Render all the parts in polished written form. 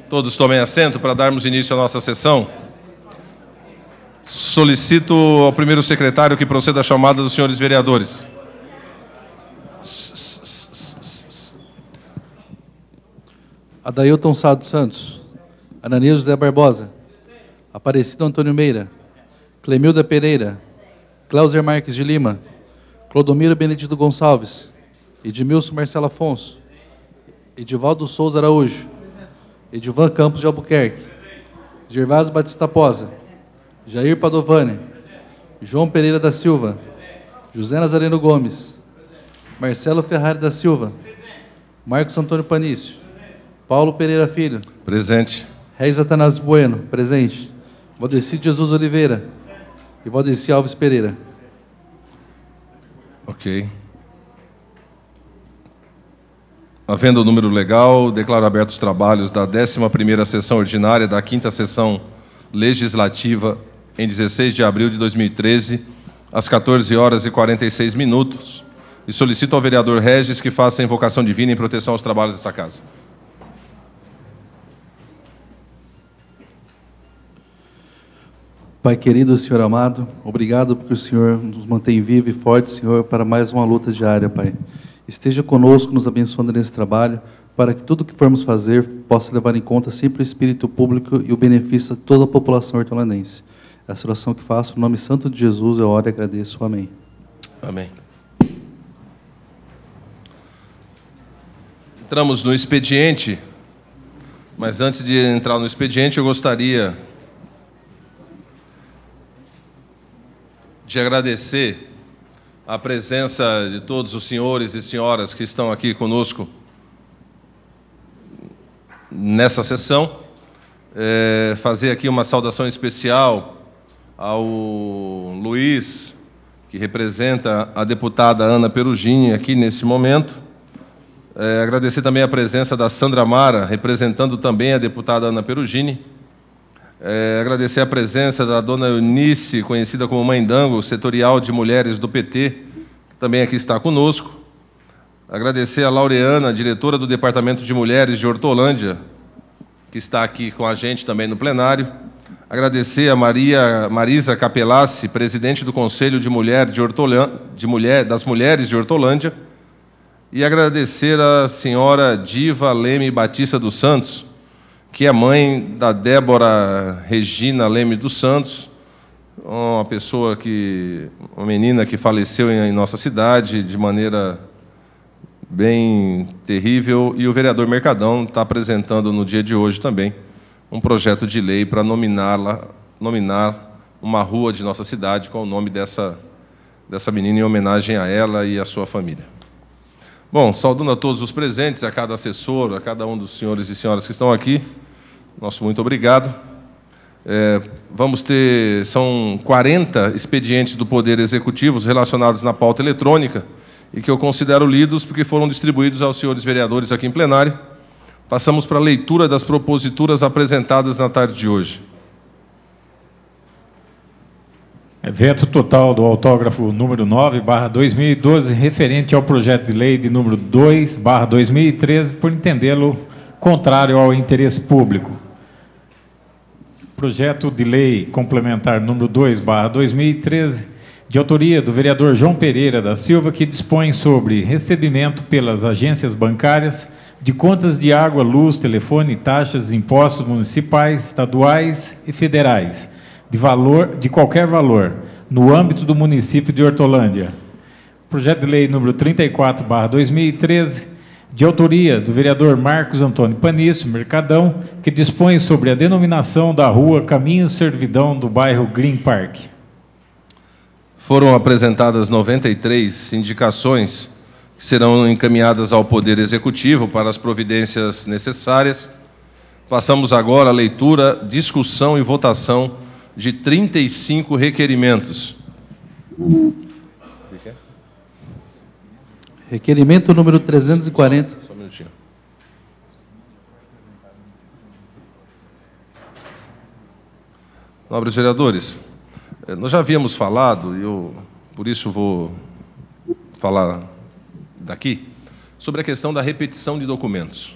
Todos tomem assento para darmos início à nossa sessão. Solicito ao primeiro secretário que proceda à chamada dos senhores vereadores. Adailton Sá dos Santos. Ananias José Barbosa. Aparecido Antônio Meira. Clemilda Pereira. Cláuser Marques de Lima. Clodomiro Benedito Gonçalves. Edmilson Marcelo Afonso. Edivaldo Souza Araújo. Edivan Campos de Albuquerque. Gervásio Batista Posa. Jair Padovani. João Pereira da Silva. José Nazareno Gomes. Marcelo Ferrari da Silva. Marcos Antônio Panício. Paulo Pereira Filho. Presente. Reis Atanásio Bueno. Presente. Valdeci Jesus Oliveira. E Valdeci Alves Pereira. Ok. Havendo o número legal, declaro abertos os trabalhos da 11ª sessão ordinária da 5ª sessão legislativa em 16 de abril de 2013, às 14h46, e solicito ao vereador Regis que faça a invocação divina em proteção aos trabalhos dessa casa. Pai querido, Senhor amado, obrigado porque o Senhor nos mantém vivo e forte, Senhor, para mais uma luta diária, Pai. Esteja conosco, nos abençoando nesse trabalho, para que tudo o que formos fazer possa levar em conta sempre o espírito público e o benefício de toda a população hortolandense. Essa oração que faço, no nome santo de Jesus, eu oro e agradeço. Amém. Amém. Entramos no expediente, mas antes de entrar no expediente, eu gostaria de agradecer a presença de todos os senhores e senhoras que estão aqui conosco nessa sessão. Fazer aqui uma saudação especial ao Luiz, que representa a deputada Ana Perugini aqui nesse momento. Agradecer também a presença da Sandra Mara, representando também a deputada Ana Perugini. Agradecer a presença da dona Eunice, conhecida como Mãe Dango, setorial de mulheres do PT, que também aqui está conosco. Agradecer a Laureana, diretora do Departamento de Mulheres de Hortolândia, que está aqui com a gente também no plenário. Agradecer a Marisa Capelassi, presidente do Conselho de Mulher das Mulheres de Hortolândia. E agradecer a senhora Diva Leme Batista dos Santos, que é mãe da Débora Regina Leme dos Santos, uma menina que faleceu em nossa cidade de maneira bem terrível, e o vereador Mercadão está apresentando no dia de hoje também um projeto de lei para nominar uma rua de nossa cidade com o nome dessa menina, em homenagem a ela e à sua família. Bom, saudando a todos os presentes, a cada assessor, a cada um dos senhores e senhoras que estão aqui, nosso muito obrigado. São 40 expedientes do Poder Executivo relacionados na pauta eletrônica e que eu considero lidos porque foram distribuídos aos senhores vereadores aqui em plenário. Passamos para a leitura das proposituras apresentadas na tarde de hoje. Veto total do autógrafo número 9/2012, referente ao projeto de lei de número 2/2013, por entendê-lo contrário ao interesse público. Projeto de lei complementar número 2/2013, de autoria do vereador João Pereira da Silva, que dispõe sobre recebimento pelas agências bancárias de contas de água, luz, telefone, taxas, impostos municipais, estaduais e federais, de qualquer valor, no âmbito do município de Hortolândia. Projeto de lei número 34/2013, de autoria do vereador Marcos Antônio Panício, Mercadão, que dispõe sobre a denominação da rua Caminho Servidão do bairro Green Park. Foram apresentadas 93 indicações que serão encaminhadas ao Poder Executivo para as providências necessárias. Passamos agora à leitura, discussão e votação de 35 requerimentos. Requerimento número 340. Só um minutinho. Nobres vereadores, nós já havíamos falado, e eu, por isso, vou falar daqui, sobre a questão da repetição de documentos.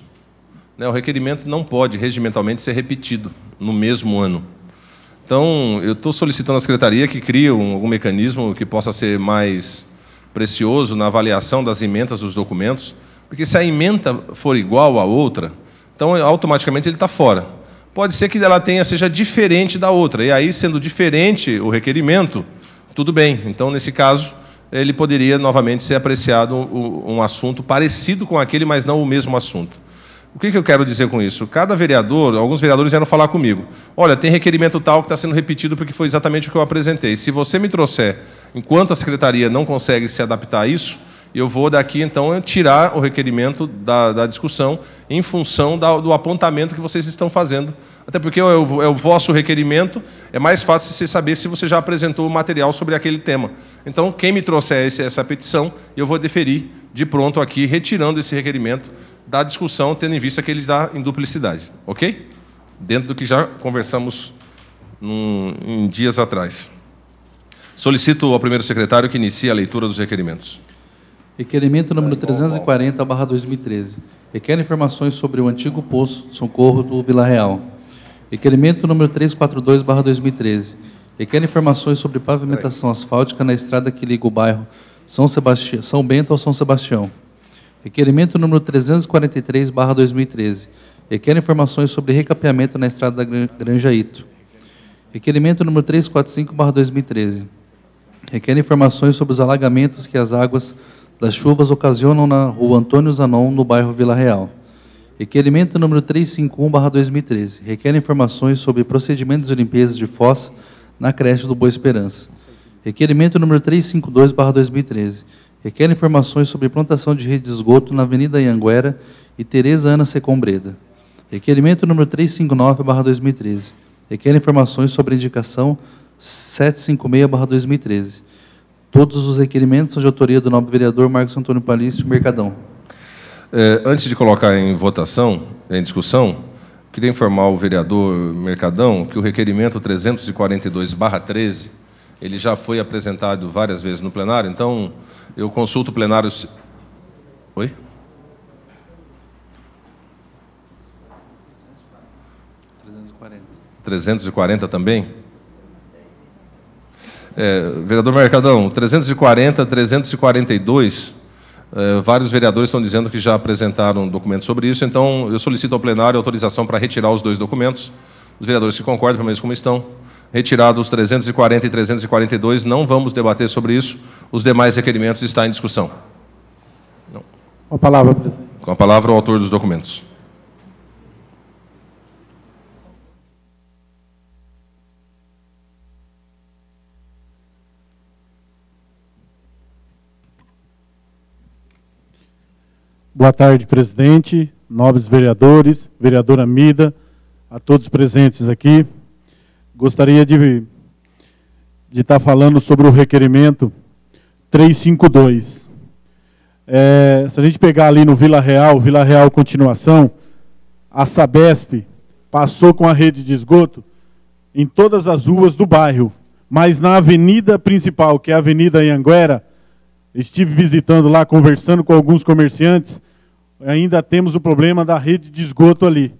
né, o requerimento não pode, regimentalmente, ser repetido no mesmo ano. Então, eu estou solicitando à Secretaria que crie algum mecanismo que possa ser mais precioso na avaliação das emendas dos documentos, porque se a emenda for igual à outra, então, automaticamente, ele está fora. Pode ser que ela seja diferente da outra, e aí, sendo diferente o requerimento, tudo bem. Então, nesse caso, ele poderia, novamente, ser apreciado um assunto parecido com aquele, mas não o mesmo assunto. O que eu quero dizer com isso? Cada vereador, alguns vereadores vieram falar comigo. Olha, tem requerimento tal que está sendo repetido porque foi exatamente o que eu apresentei. Se você me trouxer, enquanto a Secretaria não consegue se adaptar a isso, eu vou daqui, então, tirar o requerimento da discussão em função do apontamento que vocês estão fazendo. Até porque é o vosso requerimento, é mais fácil você saber se você já apresentou o material sobre aquele tema. Então, quem me trouxer essa petição, eu vou deferir de pronto aqui, retirando esse requerimento da discussão, tendo em vista que ele está em duplicidade. Ok? Dentro do que já conversamos em dias atrás. Solicito ao primeiro secretário que inicie a leitura dos requerimentos. Requerimento número 340/2013. Requer informações sobre o antigo posto de socorro do Vila Real. Requerimento número 342/2013. Requer informações sobre pavimentação asfáltica na estrada que liga o bairro São Bento ao São Sebastião. Requerimento número 343/2013. Requer informações sobre recapeamento na estrada da Granja Ito. Requerimento número 345/2013. Requer informações sobre os alagamentos que as águas das chuvas ocasionam na rua Antônio Zanon, no bairro Vila Real. Requerimento número 351/2013. Requer informações sobre procedimentos de limpeza de fossa na creche do Boa Esperança. Requerimento número 352/2013. Requer informações sobre plantação de rede de esgoto na Avenida Anhanguera e Tereza Ana Secombreda. Requerimento número 359/2013. Requer informações sobre a indicação 756/2013. Todos os requerimentos são de autoria do nobre vereador Marcos Antônio Palício Mercadão. Antes de colocar em votação, em discussão, queria informar o vereador Mercadão que o requerimento 342/13, ele já foi apresentado várias vezes no plenário, então eu consulto o plenário... Oi? 340 também? Vereador Mercadão, 340, 342, vários vereadores estão dizendo que já apresentaram documentos sobre isso, então eu solicito ao plenário autorização para retirar os dois documentos. Os vereadores que concordam, permaneçam como estão. Retirados os 340 e 342, não vamos debater sobre isso. Os demais requerimentos estão em discussão. Não. Com a palavra, presidente. Com a palavra, o autor dos documentos. Boa tarde, presidente, nobres vereadores, vereadora Mida, a todos presentes aqui. Gostaria de estar falando sobre o requerimento 352. Se a gente pegar ali no Vila Real continuação, a Sabesp passou com a rede de esgoto em todas as ruas do bairro, mas na avenida principal, que é a Avenida Anhanguera, estive visitando lá, conversando com alguns comerciantes, ainda temos o problema da rede de esgoto ali.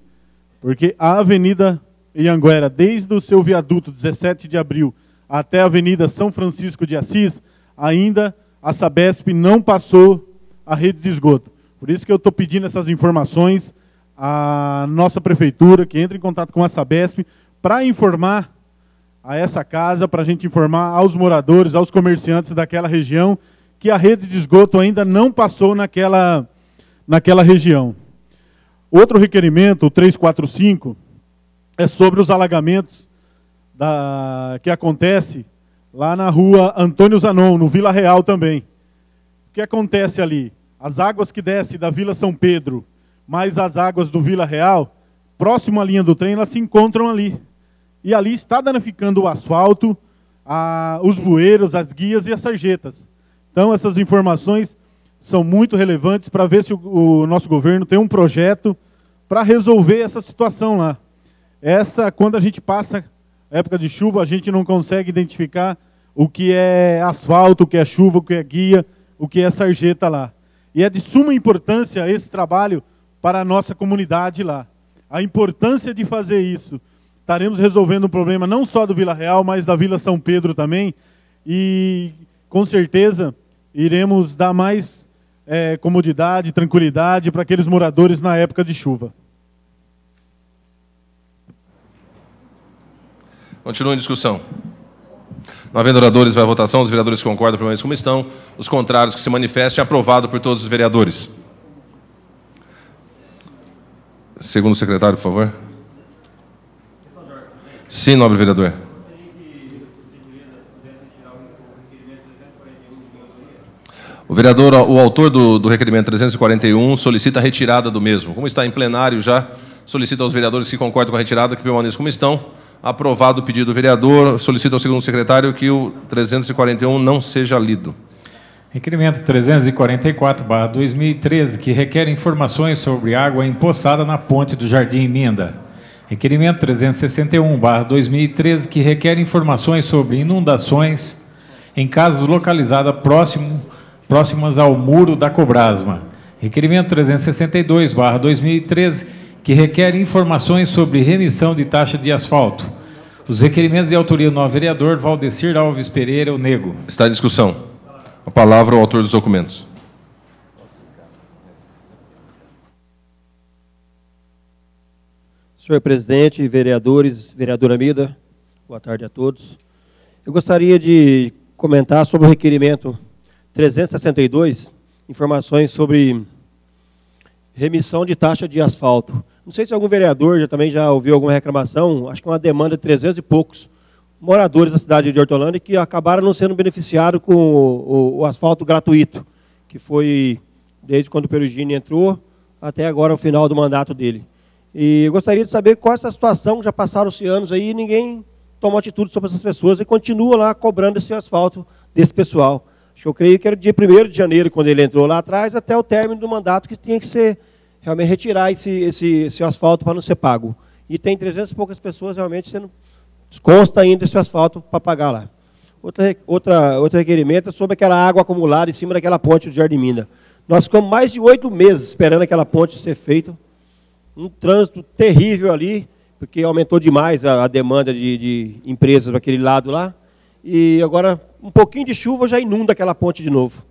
Porque a Avenida Anhanguera, desde o seu viaduto 17 de abril até a Avenida São Francisco de Assis, ainda a Sabesp não passou a rede de esgoto. Por isso que eu estou pedindo essas informações à nossa prefeitura, que entre em contato com a Sabesp, para informar a essa casa, para a gente informar aos moradores, aos comerciantes daquela região, que a rede de esgoto ainda não passou naquela região. Outro requerimento, o 345, é sobre os alagamentos que acontece lá na rua Antônio Zanon, no Vila Real também. O que acontece ali? As águas que descem da Vila São Pedro, mais as águas do Vila Real, próximo à linha do trem, elas se encontram ali. E ali está danificando o asfalto, os bueiros, as guias e as sarjetas. Então, essas informações são muito relevantes para ver se o nosso governo tem um projeto para resolver essa situação lá. Quando a gente passa época de chuva, a gente não consegue identificar o que é asfalto, o que é chuva, o que é guia, o que é sarjeta lá. E é de suma importância esse trabalho para a nossa comunidade lá. A importância de fazer isso. Estaremos resolvendo um problema não só do Vila Real, mas da Vila São Pedro também. E, com certeza, iremos dar mais comodidade, tranquilidade para aqueles moradores na época de chuva. Continua em discussão. Não havendo oradores, vai à votação. Os vereadores que concordam permanecem como estão. Os contrários que se manifestem. Aprovado por todos os vereadores. Segundo o secretário, por favor. Sim, nobre vereador. O vereador, o autor do requerimento 341, solicita a retirada do mesmo. Como está em plenário já, solicita aos vereadores que concordam com a retirada que permaneçam como estão. Aprovado o pedido do vereador, solicita ao segundo secretário que o 341 não seja lido. Requerimento 344/2013, que requer informações sobre água empoçada na ponte do Jardim Minda. Requerimento 361/2013, que requer informações sobre inundações em casas localizadas próximas ao muro da Cobrasma. Requerimento 362/2013, que requer informações sobre remissão de taxa de asfalto. Os requerimentos de autoria do novo vereador Valdecir Alves Pereira, o Nego. Está em discussão. A palavra ao autor dos documentos. Senhor presidente, vereadores, vereadora Mida, boa tarde a todos. Eu gostaria de comentar sobre o requerimento 362, informações sobre remissão de taxa de asfalto. Não sei se algum vereador também já ouviu alguma reclamação, acho que é uma demanda de 300 e poucos moradores da cidade de Hortolândia que acabaram não sendo beneficiados com o asfalto gratuito, que foi desde quando o Perugini entrou até agora o final do mandato dele. E eu gostaria de saber qual é essa situação, já passaram-se anos aí e ninguém tomou atitude sobre essas pessoas e continua lá cobrando esse asfalto desse pessoal. Acho que eu creio que era dia 1º de janeiro, quando ele entrou lá atrás, até o término do mandato, que tinha que ser realmente retirar esse asfalto para não ser pago. E tem 300 e poucas pessoas realmente sendo... Consta ainda esse asfalto para pagar lá. Outro requerimento é sobre aquela água acumulada em cima daquela ponte do Jardim Minda. Nós ficamos mais de 8 meses esperando aquela ponte ser feita. Um trânsito terrível ali, porque aumentou demais a demanda de empresas para aquele lado lá. E agora, um pouquinho de chuva já inunda aquela ponte de novo.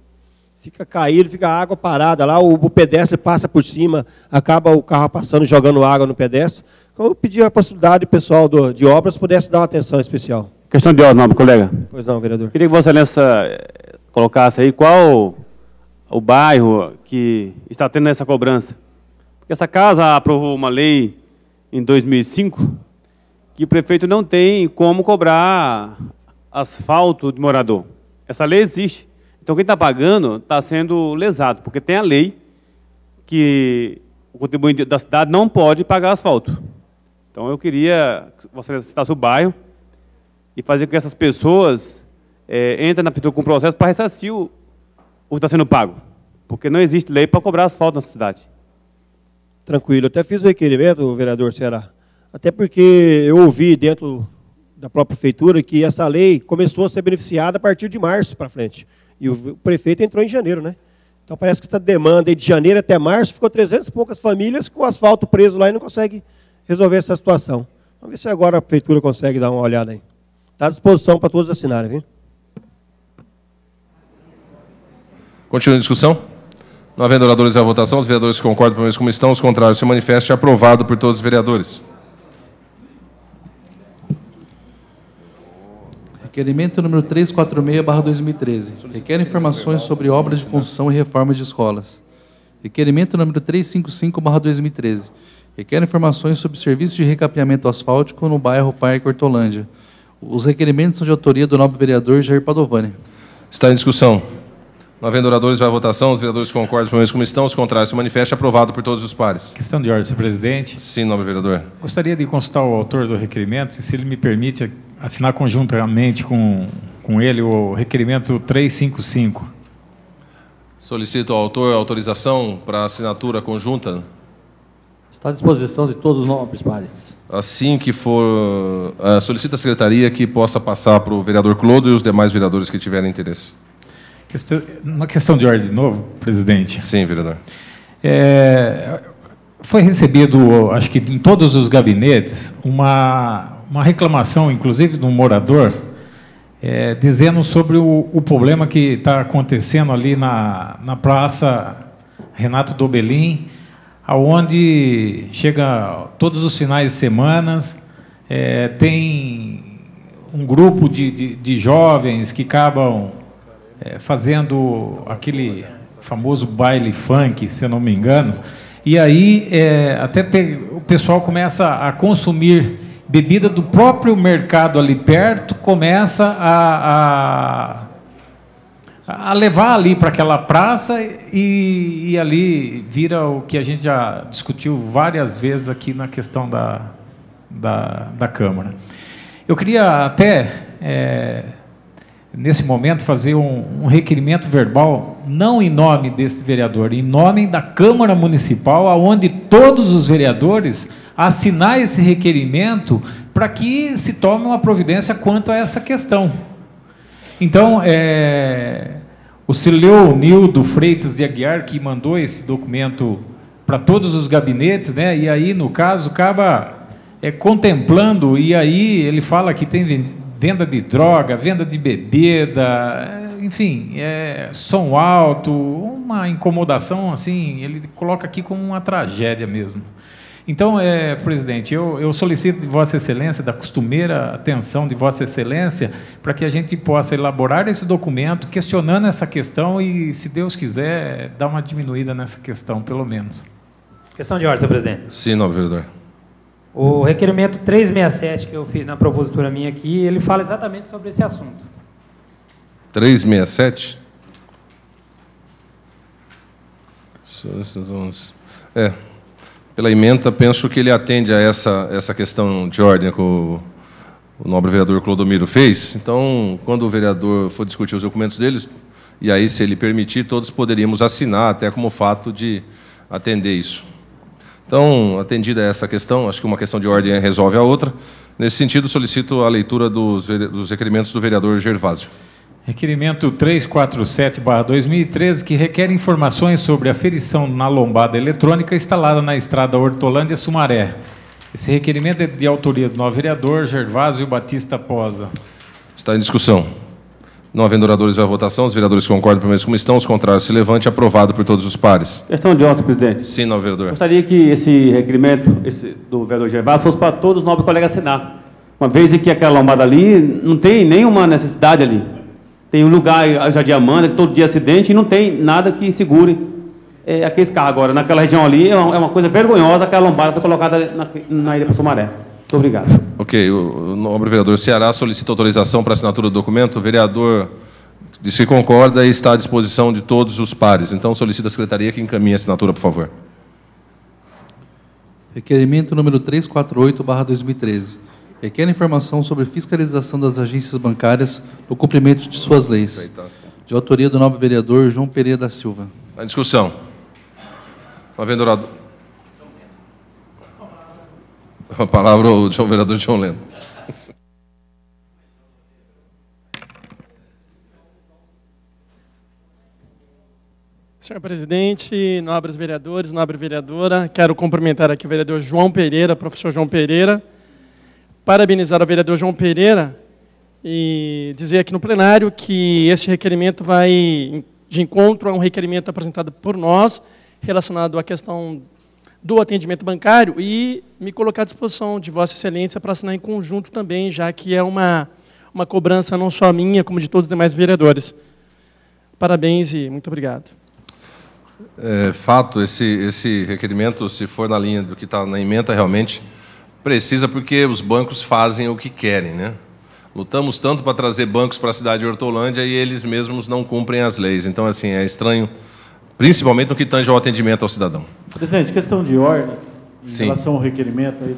Fica caído, fica a água parada lá, o pedestre passa por cima, acaba o carro passando, jogando água no pedestre. Então, eu pedi a possibilidade do pessoal de obras pudesse dar uma atenção especial. Questão de ordem, nobre colega. Pois não, vereador. Queria que Vossa Excelência colocasse aí qual o bairro que está tendo essa cobrança. Porque essa casa aprovou uma lei em 2005 que o prefeito não tem como cobrar asfalto de morador. Essa lei existe. Então, quem está pagando está sendo lesado, porque tem a lei que o contribuinte da cidade não pode pagar asfalto. Então, eu queria que você citasse o bairro e fazer com que essas pessoas entrem na prefeitura com o processo para ressarcir o que está sendo pago. Porque não existe lei para cobrar asfalto na cidade. Tranquilo. Eu até fiz o requerimento, vereador Ceará. Até porque eu ouvi dentro da própria prefeitura que essa lei começou a ser beneficiada a partir de março para frente. E o prefeito entrou em janeiro, né? Então parece que essa demanda aí de janeiro até março ficou 300 e poucas famílias com o asfalto preso lá e não consegue resolver essa situação. Vamos ver se agora a prefeitura consegue dar uma olhada aí. Está à disposição para todos assinarem, viu? Continua a discussão? Não havendo oradores à votação, os vereadores que concordam permanecem como estão, os contrários se manifestem. Aprovado por todos os vereadores. Requerimento número 346/2013. Requer informações sobre obras de construção e reforma de escolas. Requerimento número 355/2013. Requer informações sobre serviços de recapeamento asfáltico no bairro Parque Hortolândia. Os requerimentos são de autoria do nobre vereador Jair Padovani. Está em discussão. Não havendo oradores, vai à votação. Os vereadores que concordam permanecem como estão, os contrários se manifestem. Aprovado por todos os pares. Questão de ordem, senhor presidente. Sim, nobre vereador. Gostaria de consultar o autor do requerimento, se ele me permite assinar conjuntamente com ele o requerimento 355. Solicito ao autor autorização para assinatura conjunta. Está à disposição de todos os nobres pares. Assim que for, solicita a secretaria que possa passar para o vereador Clodo e os demais vereadores que tiverem interesse. Uma questão de ordem de novo, presidente. Sim, vereador. foi recebido, acho que em todos os gabinetes, uma reclamação, inclusive, de um morador, dizendo sobre o problema que está acontecendo ali na Praça Renato Dobelin, aonde chega todos os finais de semana, tem um grupo de jovens que acabam fazendo aquele famoso baile funk, se eu não me engano, e aí até o pessoal começa a consumir bebida do próprio mercado ali perto, começa a levar ali para aquela praça e ali vira o que a gente já discutiu várias vezes aqui na questão da Câmara. Eu queria até, nesse momento, fazer um requerimento verbal, não em nome desse vereador, em nome da Câmara Municipal, onde todos os vereadores assinar esse requerimento para que se tome uma providência quanto a essa questão. Então, o Sileu Nildo Freitas de Aguiar, que mandou esse documento para todos os gabinetes, né, e aí, no caso, acaba contemplando, e aí ele fala que tem venda de droga, venda de bebida, enfim, som alto, uma incomodação, assim, ele coloca aqui como uma tragédia mesmo. Então, presidente, eu solicito de Vossa Excelência, da costumeira atenção de Vossa Excelência, para que a gente possa elaborar esse documento, questionando essa questão e, se Deus quiser, dar uma diminuída nessa questão, pelo menos. Questão de ordem, senhor presidente. Sim, nobre vereador. O requerimento 367 que eu fiz na propositura minha aqui, ele fala exatamente sobre esse assunto. 367? Pela ementa, penso que ele atende a essa questão de ordem que o nobre vereador Clodomiro fez. Então, quando o vereador for discutir os documentos deles, e aí, se ele permitir, todos poderíamos assinar, até como fato de atender isso. Então, atendida essa questão, acho que uma questão de ordem resolve a outra. Nesse sentido, solicito a leitura dos requerimentos do vereador Gervásio. Requerimento 347/2013, que requer informações sobre a aferição na lombada eletrônica instalada na estrada Hortolândia-Sumaré. Esse requerimento é de autoria do novo vereador Gervásio Batista Posa. Está em discussão. Não havendo oradores, vai à votação. Os vereadores concordam, permaneçam como estão. Os contrários, se levante. Aprovado por todos os pares. Questão de ordem, presidente. Sim, novo vereador. Gostaria que esse requerimento do vereador Gervásio fosse para todos os nobres colegas assinar. Uma vez que aquela lombada ali não tem nenhuma necessidade ali. Tem um lugar, já de Amanda, todo dia acidente, e não tem nada que segure aqueles carros. Agora, naquela região ali, é uma coisa vergonhosa aquela lombada foi colocada na Ilha para Sumaré. Muito obrigado. Ok. O nobre vereador Ceará solicita autorização para assinatura do documento. O vereador diz que concorda e está à disposição de todos os pares. Então, solicito à secretaria que encaminhe a assinatura, por favor. Requerimento número 348/2013. Requer informação sobre fiscalização das agências bancárias no cumprimento de suas leis. De autoria do nobre vereador João Pereira da Silva. A discussão. Não havendo orador. A palavra ao vereador João Leno. Senhor presidente, nobres vereadores, nobre vereadora, quero cumprimentar aqui o vereador João Pereira, professor João Pereira, parabenizar o vereador João Pereira e dizer aqui no plenário que este requerimento vai de encontro a um requerimento apresentado por nós, relacionado à questão do atendimento bancário, e me colocar à disposição de Vossa Excelência para assinar em conjunto também, já que é uma cobrança não só minha, como de todos os demais vereadores. Parabéns e muito obrigado. Fato, esse requerimento, se for na linha do que está na ementa, realmente precisa, porque os bancos fazem o que querem, né? Lutamos tanto para trazer bancos para a cidade de Hortolândia e eles mesmos não cumprem as leis. Então, assim, é estranho, principalmente no que tange ao atendimento ao cidadão. Presidente, questão de ordem, em relação ao requerimento.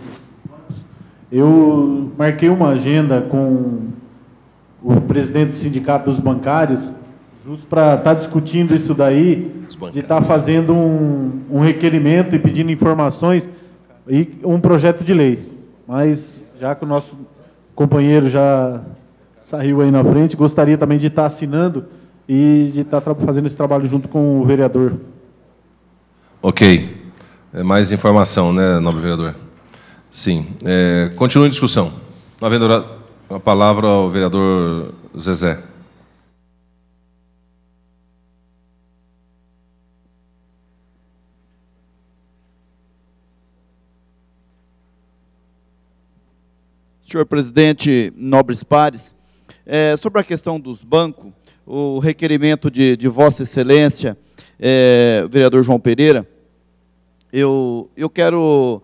Eu marquei uma agenda com o presidente do Sindicato dos Bancários, justo para estar discutindo isso daí, de estar fazendo um requerimento e pedindo informações e um projeto de lei. Mas, já que o nosso companheiro já saiu aí na frente, gostaria também de estar assinando e de estar fazendo esse trabalho junto com o vereador. Ok. mais informação, né, nobre vereador? Sim. Continua em discussão. Não havendo a palavra ao vereador Zezé. Senhor presidente, nobres pares, sobre a questão dos bancos, o requerimento de Vossa Excelência, vereador João Pereira, eu quero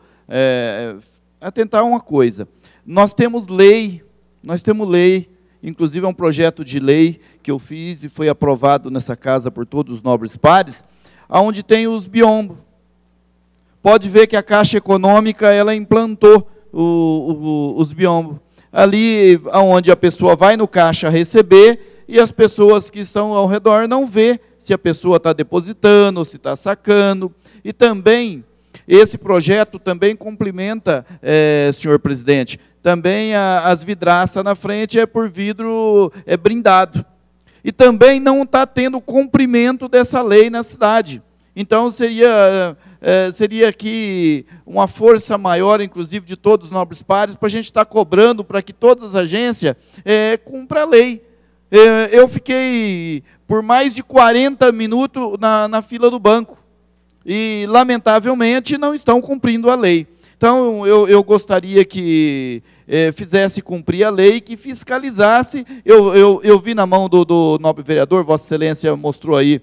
atentar uma coisa. Nós temos lei, inclusive é um projeto de lei que eu fiz e foi aprovado nessa casa por todos os nobres pares, onde tem os biombos. Pode ver que a Caixa Econômica ela implantou os biombos. Ali onde a pessoa vai no caixa receber e as pessoas que estão ao redor não vê se a pessoa está depositando, se está sacando. E também, esse projeto também complementa, senhor presidente, também as vidraças na frente por vidro blindado. E também não está tendo cumprimento dessa lei na cidade. Então, seria aqui uma força maior, inclusive, de todos os nobres pares, para a gente estar cobrando para que todas as agências cumpram a lei. Eu fiquei por mais de 40 minutos na fila do banco e, lamentavelmente, não estão cumprindo a lei. Então, eu gostaria que fizesse cumprir a lei, que fiscalizasse. Eu vi na mão do nobre vereador, Vossa Excelência mostrou aí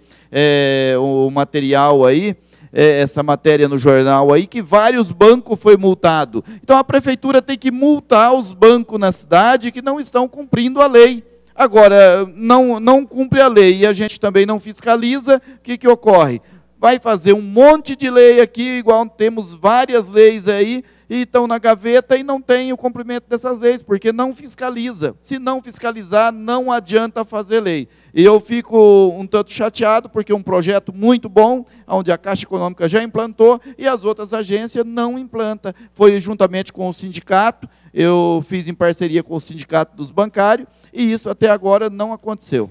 o material aí, essa matéria no jornal aí, que vários bancos foi multado. Então, a prefeitura tem que multar os bancos na cidade que não estão cumprindo a lei. Agora, não cumpre a lei e a gente também não fiscaliza, o que ocorre? Vai fazer um monte de lei aqui, igual temos várias leis aí, e estão na gaveta e não tem o cumprimento dessas leis, porque não fiscaliza. Se não fiscalizar, não adianta fazer lei. E eu fico um tanto chateado, porque é um projeto muito bom, onde a Caixa Econômica já implantou, e as outras agências não implantam. Foi juntamente com o sindicato, eu fiz em parceria com o sindicato dos bancários, e isso até agora não aconteceu.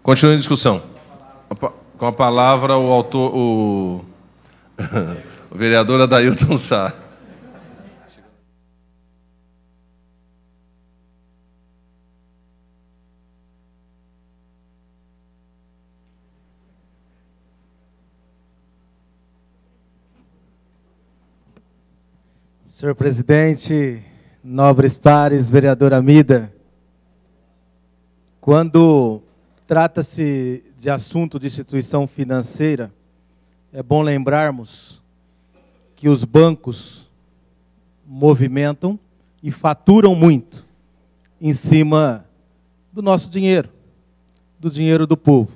Continua em discussão. Com a palavra o autor, o vereador Adailton Sá. Senhor presidente, nobres pares, vereador Amida, quando trata-se de assunto de instituição financeira, é bom lembrarmos que os bancos movimentam e faturam muito em cima do nosso dinheiro, do dinheiro do povo.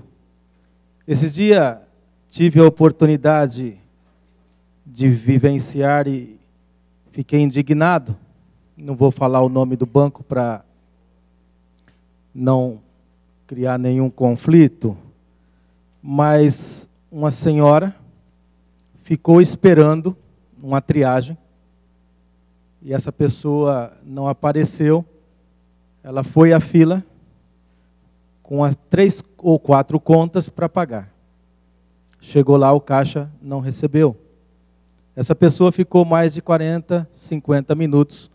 Esses dias tive a oportunidade de vivenciar e fiquei indignado. Não vou falar o nome do banco para não criar nenhum conflito, mas uma senhora ficou esperando uma triagem e essa pessoa não apareceu. Ela foi à fila com as 3 ou 4 contas para pagar. Chegou lá, o caixa não recebeu. Essa pessoa ficou mais de 40, 50 minutos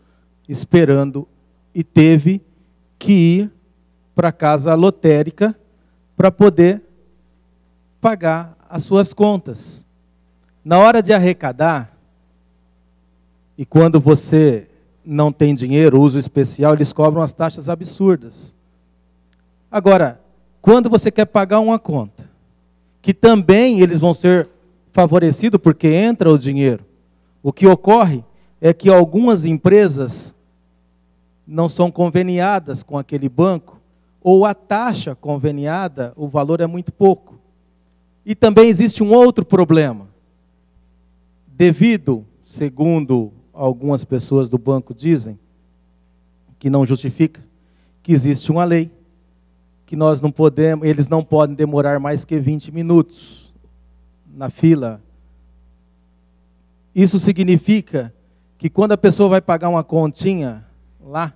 esperando e teve que ir para a casa lotérica para poder pagar as suas contas. Na hora de arrecadar, e quando você não tem dinheiro, uso especial, eles cobram as taxas absurdas. Agora, quando você quer pagar uma conta, que também eles vão ser favorecidos porque entra o dinheiro, o que ocorre é que algumas empresas não são conveniadas com aquele banco, ou a taxa conveniada, o valor é muito pouco. E também existe um outro problema. Devido, segundo algumas pessoas do banco dizem, que não justifica, que existe uma lei, que nós não podemos, eles não podem demorar mais que 20 minutos na fila. Isso significa que quando a pessoa vai pagar uma continha lá,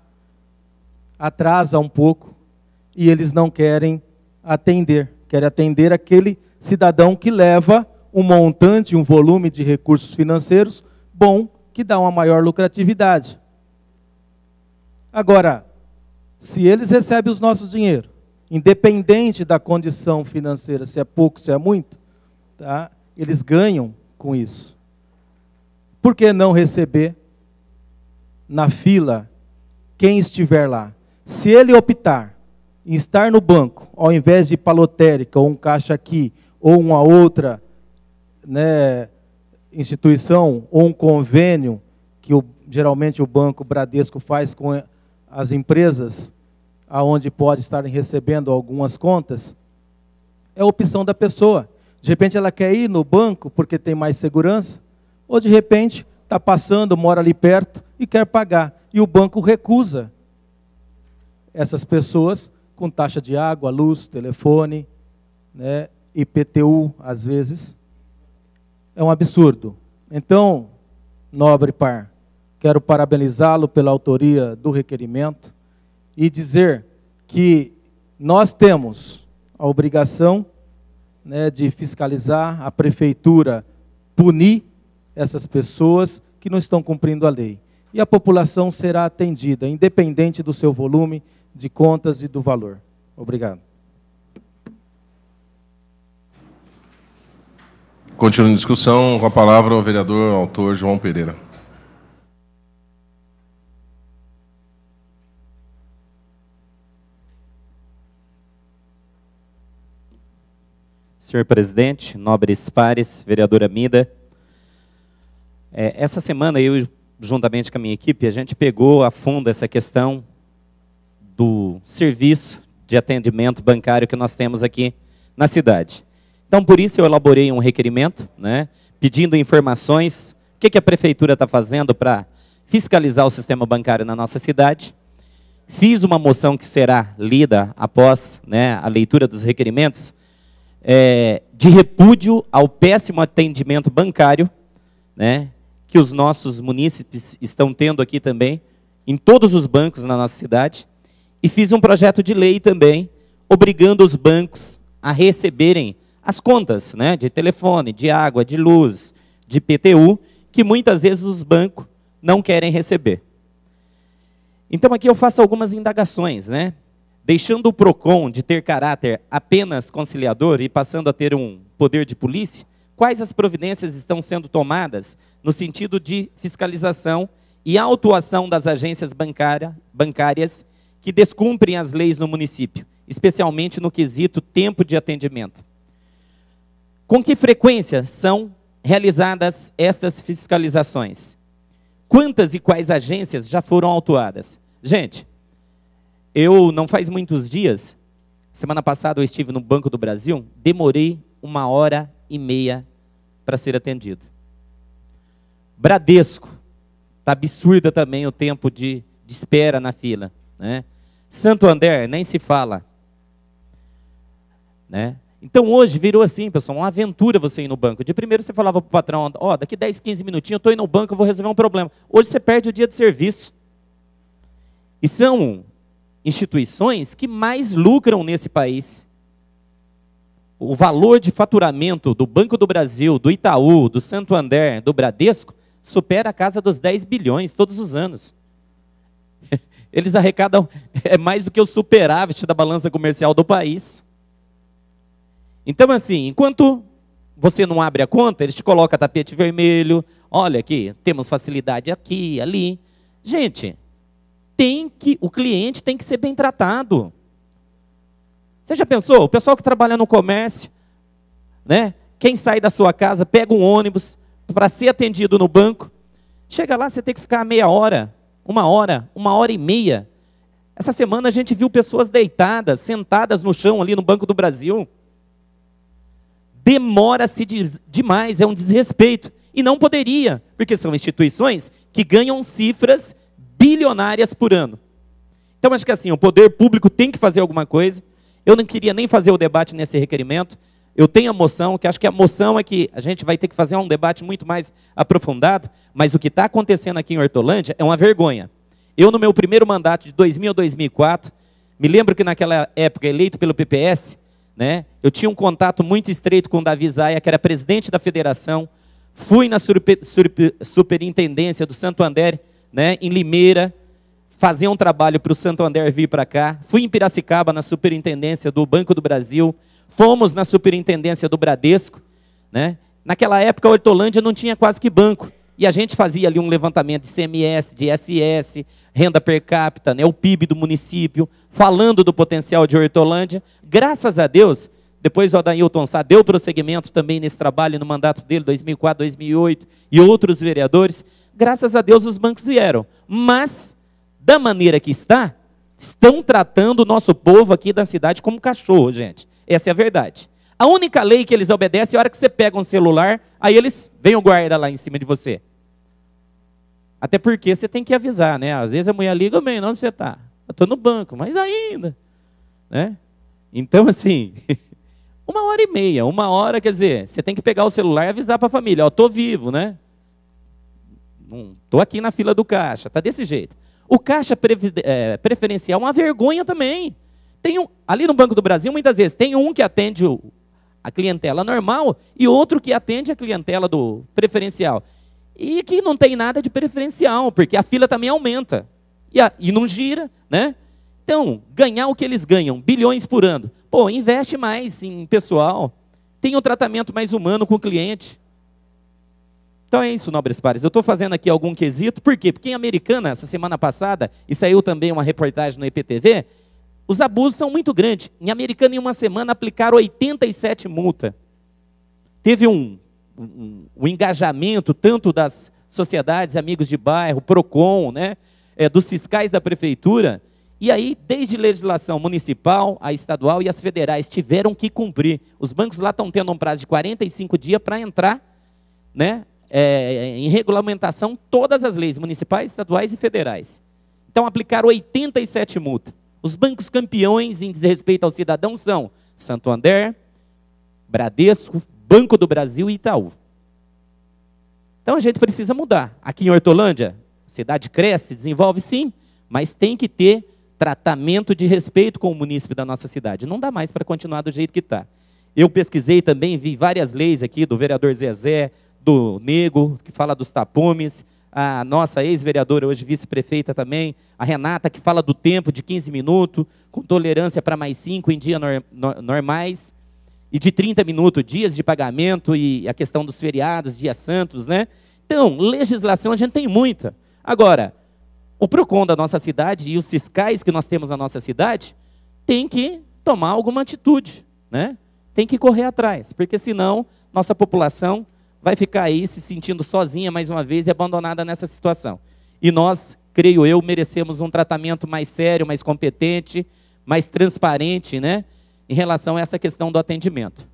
atrasa um pouco, e eles não querem atender aquele cidadão que leva um montante, um volume de recursos financeiros bom, que dá uma maior lucratividade. Agora, se eles recebem os nossos dinheiros, independente da condição financeira, se é pouco, se é muito, tá? Eles ganham com isso. Por que não receber na fila quem estiver lá? Se ele optar em estar no banco, ao invés de ir para a lotérica, ou um caixa aqui, ou uma outra, né, instituição, ou um convênio, que geralmente o Banco Bradesco faz com as empresas, aonde pode estar recebendo algumas contas, é a opção da pessoa. De repente ela quer ir no banco porque tem mais segurança, ou de repente está passando, mora ali perto e quer pagar. E o banco recusa essas pessoas com taxa de água, luz, telefone, né, IPTU, às vezes. É um absurdo. Então, nobre par, quero parabenizá-lo pela autoria do requerimento e dizer que nós temos a obrigação, né, de fiscalizar, a prefeitura punir essas pessoas que não estão cumprindo a lei. E a população será atendida, independente do seu volume de contas e do valor. Obrigado. Continuando a discussão, com a palavra o vereador autor João Pereira. Senhor presidente, nobres pares, vereadora Mida, essa semana eu, juntamente com a minha equipe, a gente pegou a fundo essa questão do serviço de atendimento bancário que nós temos aqui na cidade. Então, por isso eu elaborei um requerimento, né, pedindo informações, o que a prefeitura está fazendo para fiscalizar o sistema bancário na nossa cidade. Fiz uma moção que será lida após, né, a leitura dos requerimentos, de repúdio ao péssimo atendimento bancário, né, que os nossos munícipes estão tendo aqui também, em todos os bancos na nossa cidade, e fiz um projeto de lei também, obrigando os bancos a receberem as contas, né, de telefone, de água, de luz, de IPTU, que muitas vezes os bancos não querem receber. Então aqui eu faço algumas indagações, né? Deixando o PROCON de ter caráter apenas conciliador e passando a ter um poder de polícia, quais as providências estão sendo tomadas no sentido de fiscalização e autuação das agências bancárias que descumprem as leis no município, especialmente no quesito tempo de atendimento? Com que frequência são realizadas estas fiscalizações? Quantas e quais agências já foram autuadas? Gente, eu não faz muitos dias, semana passada eu estive no Banco do Brasil, demorei 1h30 para ser atendido. Bradesco, está absurda também o tempo de espera na fila, né? Santander, nem se fala, né? Então hoje virou assim, pessoal, uma aventura você ir no banco. De primeiro você falava para o patrão, ó, daqui 10, 15 minutinhos eu estou indo no banco, eu vou resolver um problema. Hoje você perde o dia de serviço. E são instituições que mais lucram nesse país. O valor de faturamento do Banco do Brasil, do Itaú, do Santander, do Bradesco, supera a casa dos 10 bilhões todos os anos. Eles arrecadam mais do que o superávit da balança comercial do país. Então, assim, enquanto você não abre a conta, eles te colocam tapete vermelho, olha aqui, temos facilidade aqui, ali. Gente, o cliente tem que ser bem tratado. Você já pensou? O pessoal que trabalha no comércio, né? Quem sai da sua casa, pega um ônibus para ser atendido no banco, chega lá, você tem que ficar meia hora, 1h30. Essa semana a gente viu pessoas deitadas, sentadas no chão ali no Banco do Brasil. Demora-se demais, é um desrespeito. E não poderia, porque são instituições que ganham cifras bilionárias por ano. Então, acho que assim, o poder público tem que fazer alguma coisa. Eu não queria nem fazer o debate nesse requerimento. Eu tenho a moção, que acho que a moção é que a gente vai ter que fazer um debate muito mais aprofundado, mas o que está acontecendo aqui em Hortolândia é uma vergonha. Eu, no meu primeiro mandato, de 2000 a 2004, me lembro que naquela época, eleito pelo PPS, né? Eu tinha um contato muito estreito com o Davi Zaia, que era presidente da federação. Fui na superintendência do Santander, né, em Limeira, fazer um trabalho para o Santander vir para cá. Fui em Piracicaba, na superintendência do Banco do Brasil. Fomos na superintendência do Bradesco, né? Naquela época, a Hortolândia não tinha quase que banco. E a gente fazia ali um levantamento de CMS, de ISS, renda per capita, né, o PIB do município, falando do potencial de Hortolândia. Graças a Deus, depois o Adailton Sá deu prosseguimento também nesse trabalho no mandato dele, 2004, 2008, e outros vereadores. Graças a Deus os bancos vieram. Mas, da maneira que estão tratando o nosso povo aqui da cidade como cachorro, gente. Essa é a verdade. A única lei que eles obedecem é a hora que você pega um celular, aí eles vêm o guarda lá em cima de você. Até porque você tem que avisar, né? Às vezes a mulher liga, bem, onde você está? Eu estou no banco, mas ainda. Né? Então, assim, 1h30, 1 hora, quer dizer, você tem que pegar o celular e avisar para a família, ó, estou vivo, né? Estou aqui na fila do caixa, está desse jeito. O caixa preferencial é uma vergonha também. Ali no Banco do Brasil, muitas vezes, tem um que atende a clientela normal e outro que atende a clientela do preferencial. E que não tem nada de preferencial, porque a fila também aumenta. E não gira, né? Então, ganhar o que eles ganham, bilhões por ano. Pô, investe mais em pessoal. Tem um tratamento mais humano com o cliente. Então é isso, nobres pares. Eu estou fazendo aqui algum quesito. Por quê? Porque em Americana, essa semana passada, e saiu também uma reportagem no EPTV, os abusos são muito grandes. Em Americana, em uma semana, aplicaram 87 multas. Teve um engajamento tanto das sociedades, amigos de bairro, PROCON, né, dos fiscais da prefeitura, e aí, desde legislação municipal, a estadual e as federais tiveram que cumprir. Os bancos lá estão tendo um prazo de 45 dias para entrar, né, em regulamentação todas as leis municipais, estaduais e federais. Então, aplicaram 87 multas. Os bancos campeões em desrespeito ao cidadão são Santander, Bradesco, Banco do Brasil e Itaú. Então a gente precisa mudar. Aqui em Hortolândia, a cidade cresce, desenvolve sim, mas tem que ter tratamento de respeito com o munícipe da nossa cidade. Não dá mais para continuar do jeito que está. Eu pesquisei também, vi várias leis aqui do vereador Zezé, do Nego, que fala dos tapumes, a nossa ex-vereadora, hoje vice-prefeita também, a Renata, que fala do tempo de 15 minutos, com tolerância para mais 5 em dias normais, e de 30 minutos, dias de pagamento, e a questão dos feriados, dias santos, né? Então, legislação a gente tem muita. Agora, o PROCON da nossa cidade e os fiscais que nós temos na nossa cidade tem que tomar alguma atitude, né? Tem que correr atrás, porque senão nossa população vai ficar aí se sentindo sozinha mais uma vez e abandonada nessa situação. E nós, creio eu, merecemos um tratamento mais sério, mais competente, mais transparente, né, em relação a essa questão do atendimento.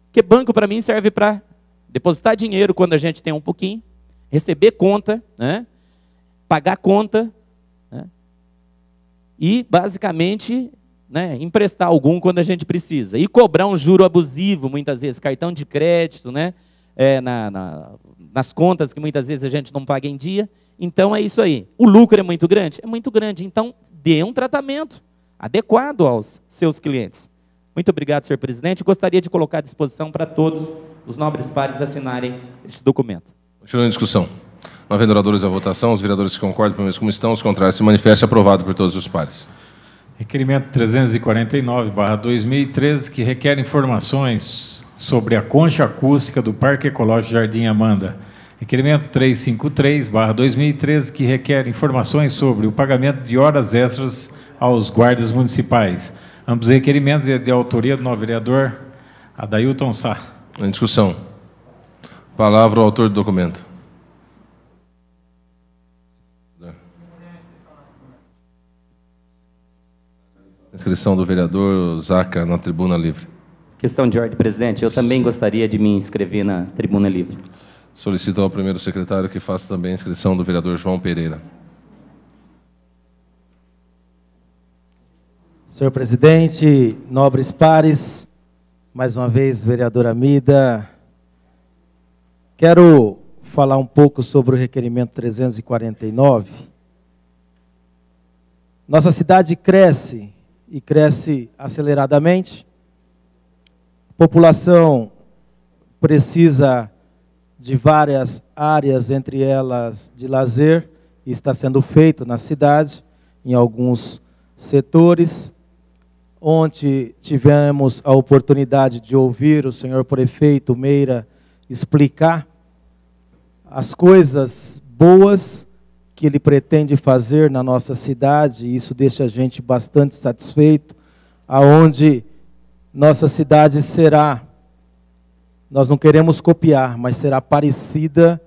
Porque banco, para mim, serve para depositar dinheiro quando a gente tem um pouquinho, receber conta, né, pagar conta, né, e, basicamente, né, emprestar algum quando a gente precisa. E cobrar um juro abusivo, muitas vezes, cartão de crédito, né, nas contas que muitas vezes a gente não paga em dia. Então é isso aí. O lucro é muito grande? É muito grande. Então dê um tratamento adequado aos seus clientes. Muito obrigado, senhor presidente. Gostaria de colocar à disposição para todos os nobres pares assinarem este documento. Continuando a discussão. Não havendo oradores à votação, os vereadores que concordam permaneçam como estão, os contrários se manifestem. Aprovado por todos os pares. Requerimento 349/2013, que requer informações sobre a concha acústica do Parque Ecológico Jardim Amanda. Requerimento 353/2013, que requer informações sobre o pagamento de horas extras aos guardas municipais. Ambos requerimentos de autoria do novo vereador Adailton Sá. Em discussão. Palavra ao autor do documento. Inscrição do vereador Zaca na tribuna livre. Questão de ordem, presidente. Eu também gostaria de me inscrever na tribuna livre. Solicito ao primeiro secretário que faça também a inscrição do vereador João Pereira. Senhor presidente, nobres pares, mais uma vez, vereador Amida, quero falar um pouco sobre o requerimento 349. Nossa cidade cresce, e cresce aceleradamente. população precisa de várias áreas, entre elas de lazer, e está sendo feito na cidade, em alguns setores. Ontem tivemos a oportunidade de ouvir o senhor prefeito Meira explicar as coisas boas que ele pretende fazer na nossa cidade, e isso deixa a gente bastante satisfeito, aonde nossa cidade será, nós não queremos copiar, mas será parecida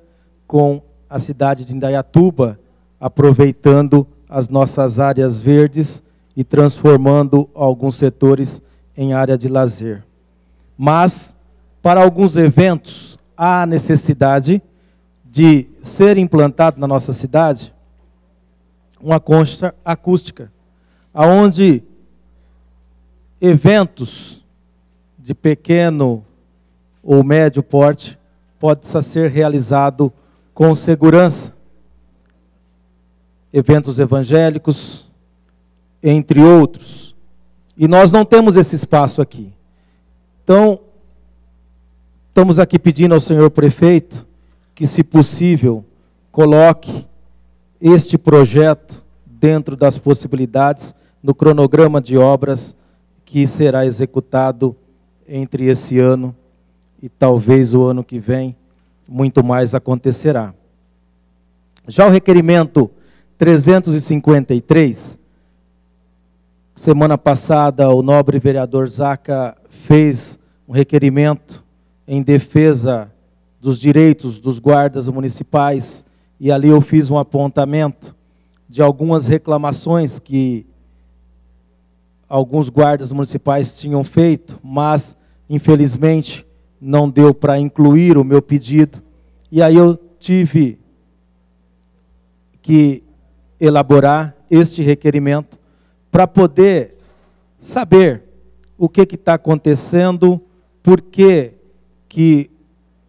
com a cidade de Indaiatuba, aproveitando as nossas áreas verdes e transformando alguns setores em área de lazer. Mas, para alguns eventos, há necessidade de ser implantado na nossa cidade uma concha acústica, aonde eventos de pequeno ou médio porte possa ser realizado com segurança. Eventos evangélicos, entre outros. E nós não temos esse espaço aqui. Então, estamos aqui pedindo ao senhor prefeito que, se possível, coloque este projeto dentro das possibilidades no cronograma de obras que será executado entre esse ano e talvez o ano que vem, muito mais acontecerá. Já o requerimento 353, semana passada o nobre vereador Zaca fez um requerimento em defesa dos direitos dos guardas municipais, e ali eu fiz um apontamento de algumas reclamações que alguns guardas municipais tinham feito, mas infelizmente não deu para incluir o meu pedido, e aí eu tive que elaborar este requerimento para poder saber o que está acontecendo, por que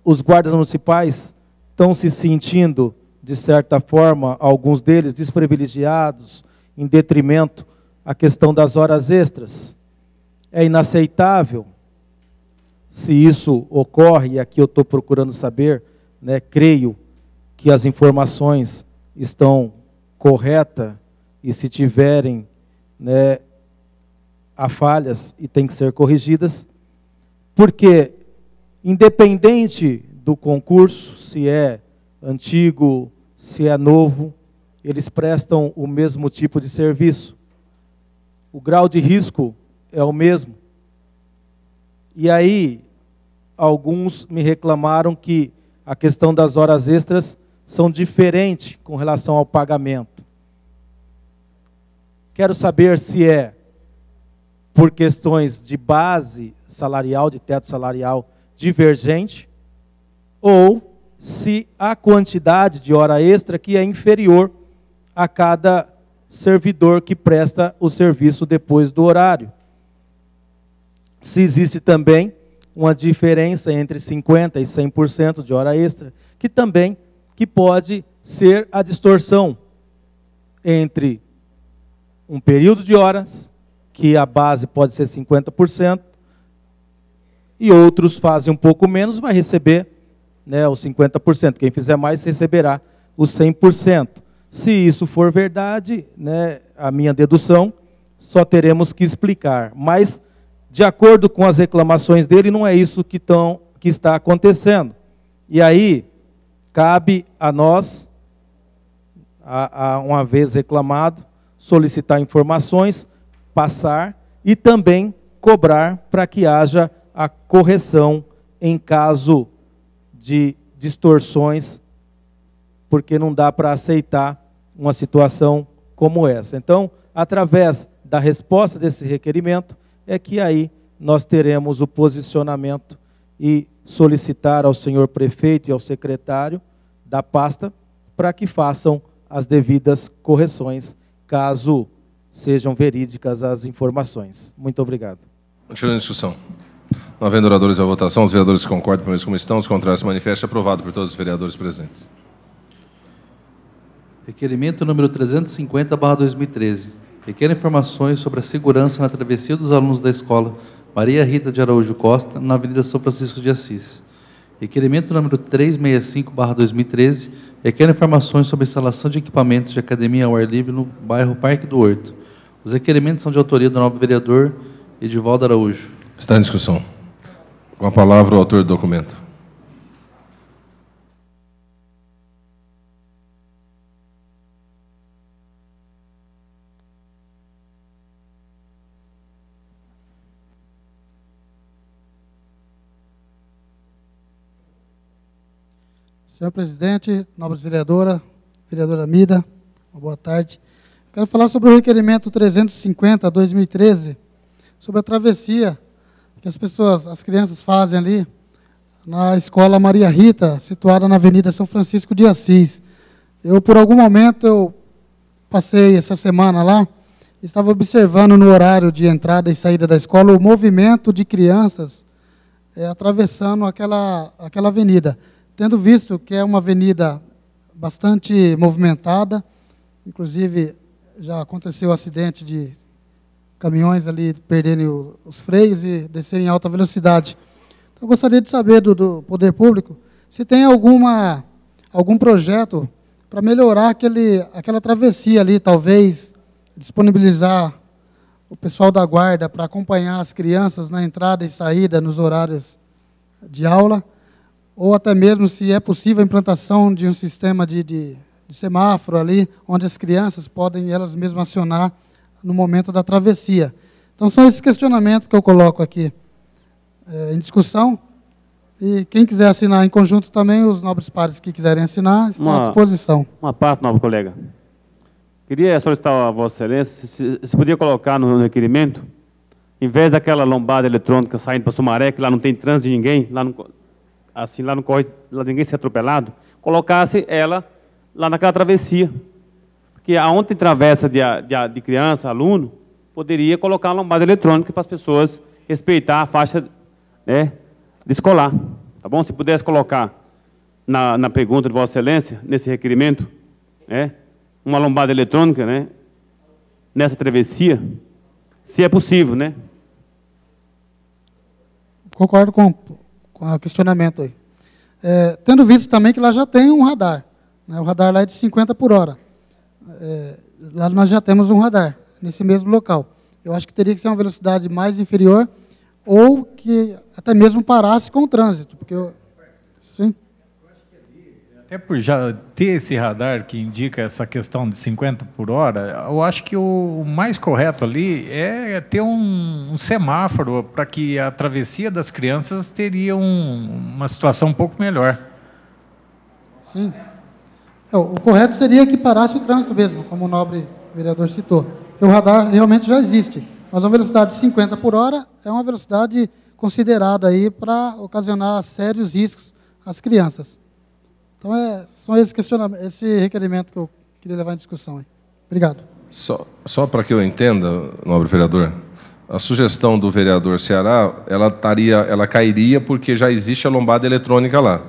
os guardas municipais estão se sentindo, de certa forma, alguns deles desprivilegiados, em detrimento à questão das horas extras. É inaceitável. Se isso ocorre, e aqui eu estou procurando saber, né, creio que as informações estão corretas, e se tiverem, né, há falhas e têm que ser corrigidas, porque, independente do concurso, se é antigo, se é novo, eles prestam o mesmo tipo de serviço. O grau de risco é o mesmo. E aí, alguns me reclamaram que a questão das horas extras são diferentes com relação ao pagamento. Quero saber se é por questões de base salarial, de teto salarial divergente, ou se a quantidade de hora extra que é inferior a cada servidor que presta o serviço depois do horário. Se existe também uma diferença entre 50% e 100% de hora extra, que pode ser a distorção entre um período de horas, que a base pode ser 50%, e outros fazem um pouco menos, vai receber, né, os 50%. Quem fizer mais receberá os 100%. Se isso for verdade, né, a minha dedução, só teremos que explicar. Mas, de acordo com as reclamações dele, não é isso que está acontecendo. E aí, cabe a nós, uma vez reclamado, solicitar informações, passar e também cobrar para que haja a correção em caso de distorções, porque não dá para aceitar uma situação como essa. Então, através da resposta desse requerimento, é que aí nós teremos o posicionamento e solicitar ao senhor prefeito e ao secretário da pasta para que façam as devidas correções, caso sejam verídicas as informações. Muito obrigado. Continuando a discussão. Não havendo oradores à votação, os vereadores que concordam com isso como estão, os contrários se manifestam. Aprovado por todos os vereadores presentes. Requerimento número 350/2013. Requer informações sobre a segurança na travessia dos alunos da escola Maria Rita de Araújo Costa, na Avenida São Francisco de Assis. Requerimento número 365/2013 requer informações sobre a instalação de equipamentos de academia ao ar livre no bairro Parque do Horto. Os requerimentos são de autoria do nobre vereador Edivaldo Araújo. Está em discussão. Com a palavra o autor do documento. Senhor presidente, nobre vereadora Mida, uma boa tarde. Quero falar sobre o requerimento 350/2013, sobre a travessia que as crianças fazem ali na Escola Maria Rita, situada na Avenida São Francisco de Assis. Por algum momento, passei essa semana lá, estava observando no horário de entrada e saída da escola o movimento de crianças atravessando aquela avenida. Tendo visto que é uma avenida bastante movimentada, inclusive já aconteceu acidente de caminhões ali perderem os freios e descerem em alta velocidade. Então, eu gostaria de saber do Poder Público se tem algum projeto para melhorar aquela travessia ali, talvez disponibilizar o pessoal da guarda para acompanhar as crianças na entrada e saída nos horários de aula, ou até mesmo se é possível a implantação de um sistema de semáforo ali, onde as crianças podem elas mesmas acionar no momento da travessia. Então, são esses questionamentos que eu coloco aqui em discussão, e quem quiser assinar em conjunto também, os nobres pares que quiserem assinar, estão à disposição. Uma parte, nobre colega. Queria solicitar a Vossa Excelência, se podia colocar no requerimento, em vez daquela lombada eletrônica saindo para Sumaré, que lá não tem trânsito de ninguém, lá não corre lá ninguém ser atropelado, colocasse ela lá naquela travessia. Porque aonde tem travessa de criança, aluno, poderia colocar uma lombada eletrônica para as pessoas respeitar a faixa, né, de escolar. Tá bom? Se pudesse colocar na pergunta de Vossa Excelência, nesse requerimento, né, uma lombada eletrônica, né, nessa travessia, se é possível, né? Concordo com o questionamento aí. Tendo visto também que lá já tem um radar, né? O radar lá é de 50 por hora. Lá nós já temos um radar, nesse mesmo local. Eu acho que teria que ser uma velocidade mais inferior, ou que até mesmo parasse com o trânsito. Porque sim. Até por já ter esse radar que indica essa questão de 50 por hora, eu acho que o mais correto ali é ter um semáforo para que a travessia das crianças teria uma situação um pouco melhor. Sim. O correto seria que parasse o trânsito mesmo, como o nobre vereador citou. O radar realmente já existe, mas uma velocidade de 50 por hora é uma velocidade considerada aí para ocasionar sérios riscos às crianças. Então, são esses questionamentos, esse requerimento que eu queria levar em discussão aí. Obrigado. Só para que eu entenda, nobre vereador, a sugestão do vereador Ceará, ela cairia porque já existe a lombada eletrônica lá.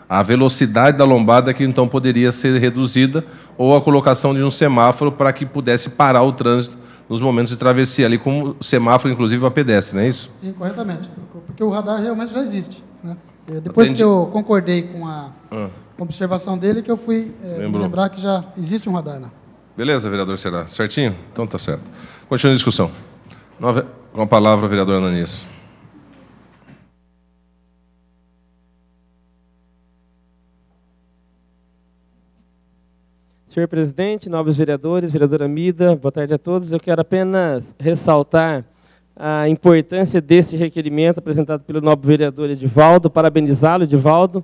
A velocidade da lombada que então poderia ser reduzida, ou a colocação de um semáforo para que pudesse parar o trânsito nos momentos de travessia ali, como semáforo, inclusive, para pedestre, não é isso? Sim, corretamente. Porque o radar realmente já existe, né? Depois que eu concordei com a observação dele, que eu fui me lembrar que já existe um radar lá. Beleza, vereador Ceará. Certinho? Então tá certo. Continua a discussão. Com a palavra, o vereador Ananias. Senhor presidente, nobres vereadores, vereadora Mida, boa tarde a todos. Eu quero apenas ressaltar a importância desse requerimento apresentado pelo nobre vereador Edivaldo, parabenizá-lo, Edivaldo,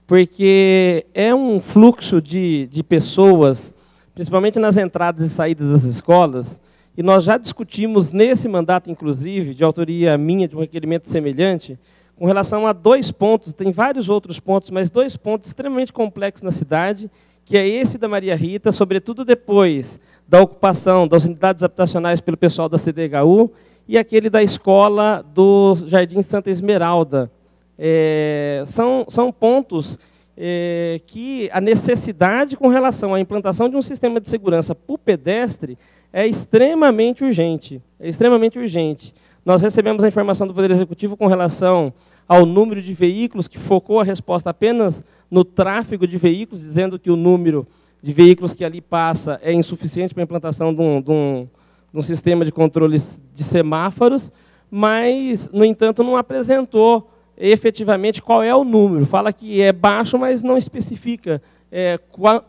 porque é um fluxo de pessoas, principalmente nas entradas e saídas das escolas, e nós já discutimos nesse mandato, inclusive, de autoria minha, de um requerimento semelhante, com relação a 2 pontos, tem vários outros pontos, mas 2 pontos extremamente complexos na cidade, que é esse da Maria Rita, sobretudo depois da ocupação das unidades habitacionais pelo pessoal da CDHU, e aquele da escola do Jardim Santa Esmeralda. São pontos que a necessidade com relação à implantação de um sistema de segurança para o pedestre é extremamente urgente. Nós recebemos a informação do Poder Executivo com relação ao número de veículos, que focou a resposta apenas no tráfego de veículos, dizendo que o número de veículos que ali passa é insuficiente para a implantação de um sistema de controle de semáforos, mas, no entanto, não apresentou efetivamente qual é o número. Fala que é baixo, mas não especifica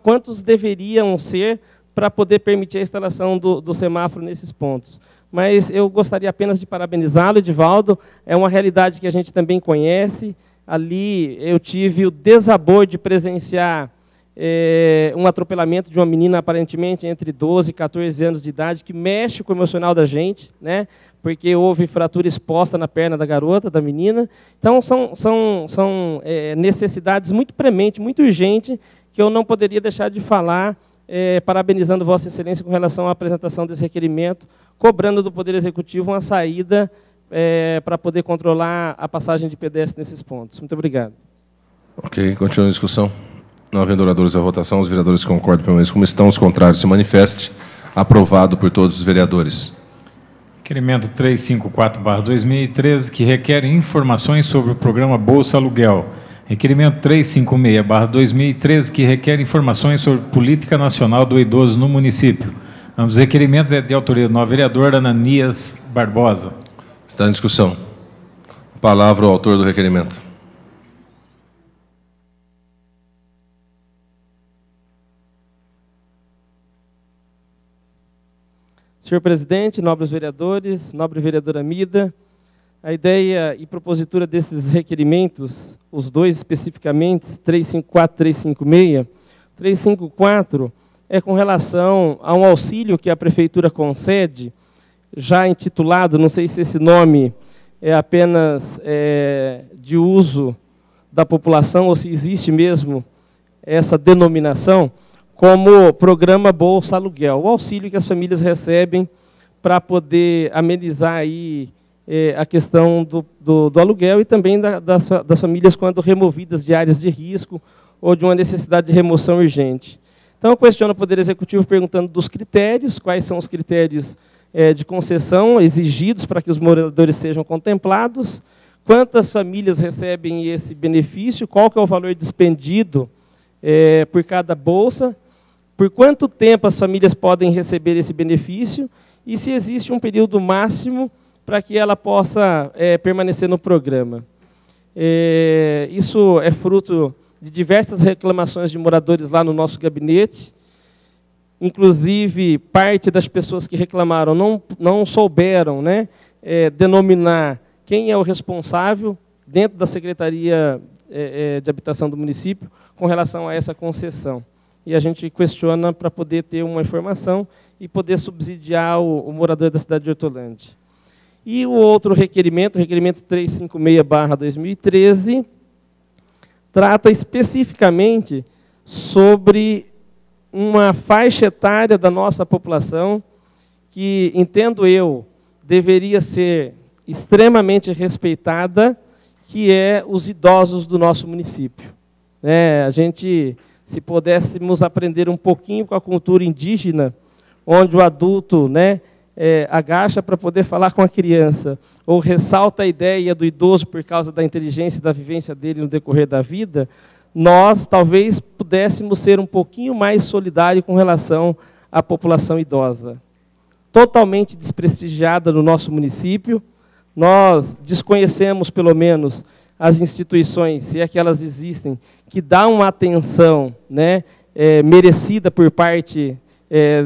quantos deveriam ser para poder permitir a instalação do semáforo nesses pontos. Mas eu gostaria apenas de parabenizá-lo, Edivaldo. É uma realidade que a gente também conhece. Ali eu tive o desabor de presenciar um atropelamento de uma menina aparentemente entre 12 e 14 anos de idade, que mexe com o emocional da gente, né? Porque houve fratura exposta na perna da garota, da menina. Então, são necessidades muito prementes, muito urgentes, que eu não poderia deixar de falar, parabenizando Vossa Excelência com relação à apresentação desse requerimento, cobrando do Poder Executivo uma saída para poder controlar a passagem de pedestres nesses pontos. Muito obrigado. Ok, continua a discussão. Não havendo oradores à votação, os vereadores que concordam permaneçam como estão, os contrários se manifestem. Aprovado por todos os vereadores. Requerimento 354/2013, que requer informações sobre o programa Bolsa Aluguel. Requerimento 356/2013, que requer informações sobre política nacional do idoso no município. Ambos os requerimentos é de autoria do novo vereador Ananias Barbosa. Está em discussão. Palavra ao autor do requerimento. Senhor presidente, nobres vereadores, nobre vereadora Mida, a ideia e propositura desses requerimentos, os dois especificamente, 354 e 356, 354 é com relação a um auxílio que a Prefeitura concede, já intitulado, não sei se esse nome é apenas de uso da população ou se existe mesmo essa denominação, como programa Bolsa Aluguel, o auxílio que as famílias recebem para poder amenizar aí, a questão do aluguel e também das famílias quando removidas de áreas de risco ou de uma necessidade de remoção urgente. Então, eu questiono o Poder Executivo perguntando dos critérios, quais são os critérios de concessão exigidos para que os moradores sejam contemplados, quantas famílias recebem esse benefício, qual que é o valor despendido por cada bolsa, por quanto tempo as famílias podem receber esse benefício e se existe um período máximo para que ela possa permanecer no programa. Isso é fruto de diversas reclamações de moradores lá no nosso gabinete. Inclusive, parte das pessoas que reclamaram não souberam, né, denominar quem é o responsável dentro da Secretaria de Habitação do município com relação a essa concessão. E a gente questiona para poder ter uma informação e poder subsidiar o morador da cidade de Hortolândia. E o outro requerimento, o requerimento 356/2013, trata especificamente sobre uma faixa etária da nossa população que, entendo eu, deveria ser extremamente respeitada, que é os idosos do nosso município. A gente, se pudéssemos aprender um pouquinho com a cultura indígena, onde o adulto, agacha para poder falar com a criança, ou ressalta a ideia do idoso por causa da inteligência e da vivência dele no decorrer da vida, nós talvez pudéssemos ser um pouquinho mais solidários com relação à população idosa. Totalmente desprestigiada no nosso município, nós desconhecemos, pelo menos, as instituições, se é que elas existem, que dão uma atenção merecida por parte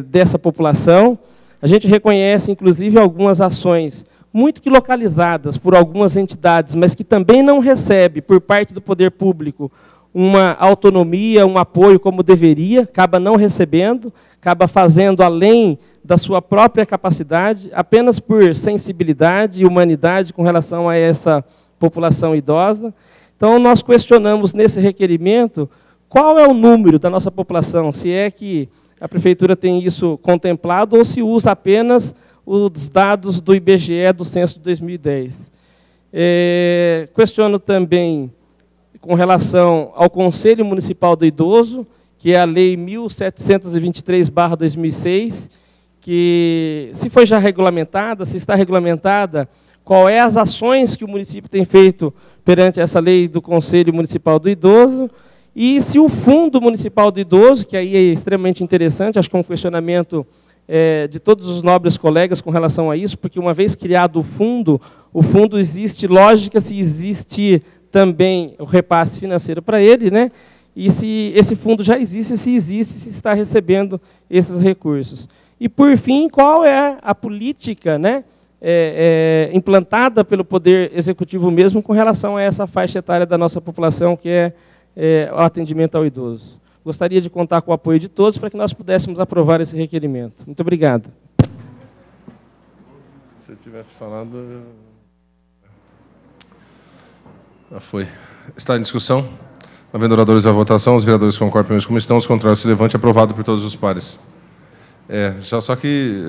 dessa população. A gente reconhece, inclusive, algumas ações muito que localizadas por algumas entidades, mas que também não recebe, por parte do poder público, uma autonomia, um apoio como deveria, acaba não recebendo, acaba fazendo além da sua própria capacidade, apenas por sensibilidade e humanidade com relação a essa população idosa. Então, nós questionamos nesse requerimento qual é o número da nossa população, se é que a Prefeitura tem isso contemplado ou se usa apenas os dados do IBGE do censo de 2010. Questiono também com relação ao Conselho Municipal do Idoso, que é a Lei 1723/2006, que se foi já regulamentada, se está regulamentada, qual é as ações que o município tem feito perante essa lei do Conselho Municipal do Idoso, e se o Fundo Municipal do Idoso, que aí é extremamente interessante, acho que é um questionamento de todos os nobres colegas com relação a isso, porque uma vez criado o fundo existe lógica se existe também o repasse financeiro para ele, né? E se esse fundo já existe, se está recebendo esses recursos. E, por fim, qual é a política, né, implantada pelo Poder Executivo mesmo com relação a essa faixa etária da nossa população, que é o atendimento ao idoso. Gostaria de contar com o apoio de todos para que nós pudéssemos aprovar esse requerimento. Muito obrigado. Se eu tivesse falado... Já foi. Está em discussão? Havendo oradores à votação, os vereadores concordam como estão, os contrários se levante, aprovado por todos os pares. Só que,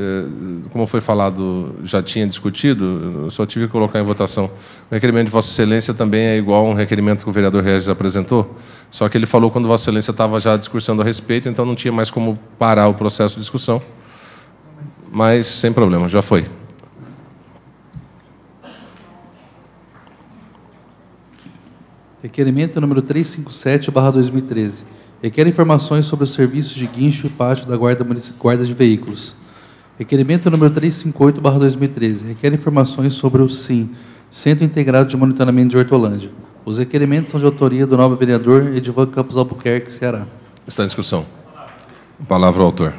como foi falado, já tinha discutido, eu só tive que colocar em votação. O requerimento de Vossa Excelência também é igual a um requerimento que o vereador Regis apresentou, só que ele falou quando Vossa Excelência estava já discursando a respeito, então não tinha mais como parar o processo de discussão. Mas, sem problema, já foi. Requerimento número 357/2013. Requer informações sobre os serviços de guincho e pátio da Guarda de Veículos. Requerimento número 358/2013. Requer informações sobre o SIM, Centro Integrado de Monitoramento de Hortolândia. Os requerimentos são de autoria do nobre vereador Edivan Campos Albuquerque, Ceará. Está em discussão. Palavra ao autor.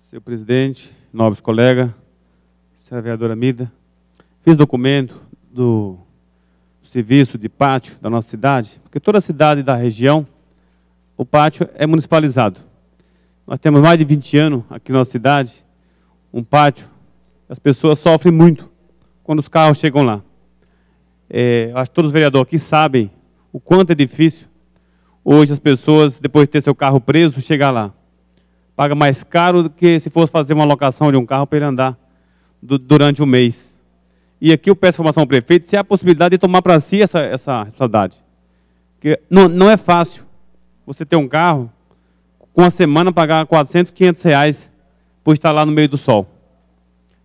Senhor presidente, nobres colegas, senhora vereadora Mida, fiz documento do serviço de pátio da nossa cidade, porque toda a cidade da região, o pátio é municipalizado. Nós temos mais de 20 anos aqui na nossa cidade, um pátio, as pessoas sofrem muito quando os carros chegam lá. Acho que todos os vereadores aqui sabem o quanto é difícil hoje as pessoas, depois de ter seu carro preso, chegar lá. Paga mais caro do que se fosse fazer uma locação de um carro para ele andar durante o mês. E aqui eu peço informação ao prefeito se há a possibilidade de tomar para si essa responsabilidade. Porque não é fácil você ter um carro, com uma semana pagar 400, 500 reais por estar lá no meio do sol.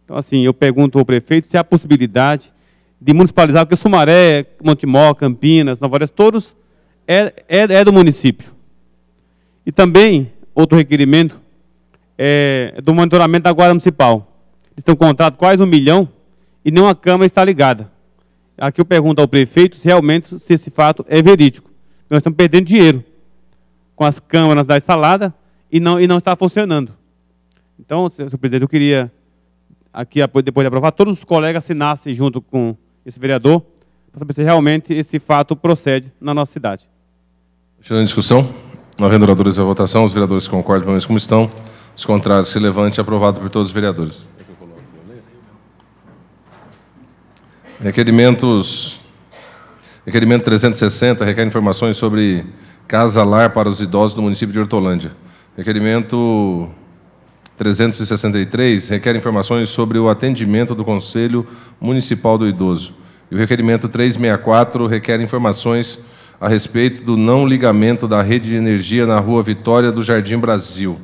Então, assim, eu pergunto ao prefeito se há a possibilidade de municipalizar, porque Sumaré, Montemor, Campinas, Nova Oeste, todos é do município. E também, outro requerimento, do monitoramento da Guarda Municipal. Eles têm um contrato quase 1 milhão e nenhuma câmara está ligada. Aqui eu pergunto ao prefeito se realmente esse fato é verídico. Nós estamos perdendo dinheiro com as câmaras da instalada e não está funcionando. Então, senhor presidente, eu queria, aqui, depois de aprovar, todos os colegas assinassem junto com esse vereador, para saber se realmente esse fato procede na nossa cidade. Deixando em discussão, não havendo oradores à votação, os vereadores concordam como estão, os contrários se levante, aprovado por todos os vereadores. Requerimento 360, requer informações sobre casa-lar para os idosos do município de Hortolândia. Requerimento 363, requer informações sobre o atendimento do Conselho Municipal do Idoso. E o requerimento 364 requer informações a respeito do não ligamento da rede de energia na Rua Vitória do Jardim Brasil.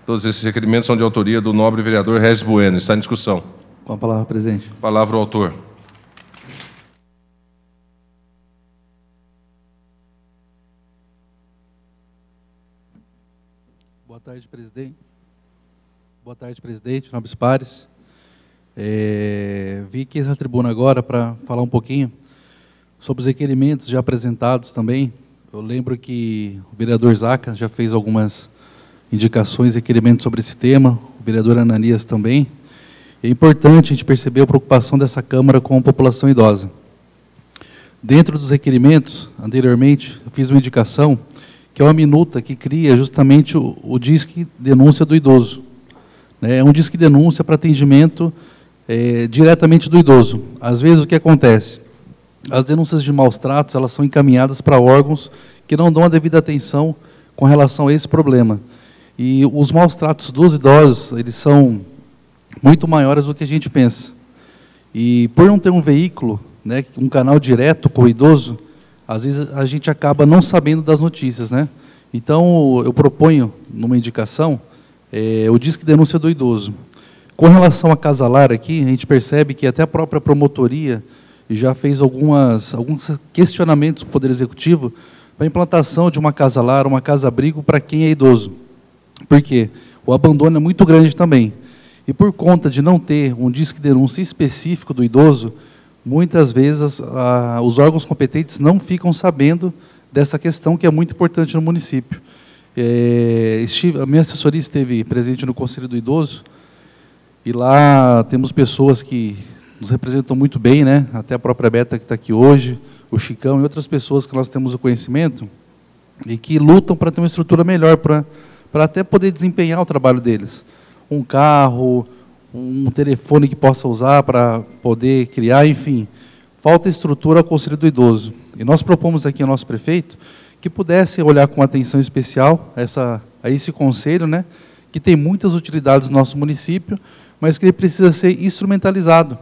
Todos esses requerimentos são de autoria do nobre vereador Regis Bueno. Está em discussão. Com a palavra, presidente. Palavra ao autor. Boa tarde, presidente. Boa tarde, presidente, nobres pares. Vim aqui nessa tribuna agora para falar um pouquinho sobre os requerimentos já apresentados também. Eu lembro que o vereador Zaca já fez algumas indicações e requerimentos sobre esse tema, o vereador Ananias também. É importante a gente perceber a preocupação dessa Câmara com a população idosa. Dentro dos requerimentos, anteriormente, eu fiz uma indicação, que é uma minuta que cria justamente o Disque Denúncia do Idoso. É um Disque Denúncia para atendimento diretamente do idoso. Às vezes, o que acontece? As denúncias de maus tratos, elas são encaminhadas para órgãos que não dão a devida atenção com relação a esse problema. E os maus tratos dos idosos, eles são muito maiores do que a gente pensa. E por não ter um veículo, né, um canal direto com o idoso, às vezes a gente acaba não sabendo das notícias, né? Então, eu proponho, numa indicação, o Disque Denúncia do Idoso. Com relação à Casa Lar aqui, a gente percebe que até a própria promotoria já fez alguns questionamentos com o Poder Executivo para a implantação de uma Casa Lar, uma casa-abrigo para quem é idoso. Por quê? O abandono é muito grande também. E por conta de não ter um Disque Denúncia específico do idoso, muitas vezes os órgãos competentes não ficam sabendo dessa questão que é muito importante no município. A minha assessoria esteve presente no Conselho do Idoso, e lá temos pessoas que nos representam muito bem, né? Até a própria Beta que está aqui hoje, o Chicão e outras pessoas que nós temos o conhecimento, e que lutam para ter uma estrutura melhor, para até poder desempenhar o trabalho deles. Um carro, um telefone que possa usar para poder criar, enfim. Falta estrutura ao Conselho do Idoso. E nós propomos aqui ao nosso prefeito que pudesse olhar com atenção especial a esse conselho, né, que tem muitas utilidades no nosso município, mas que ele precisa ser instrumentalizado.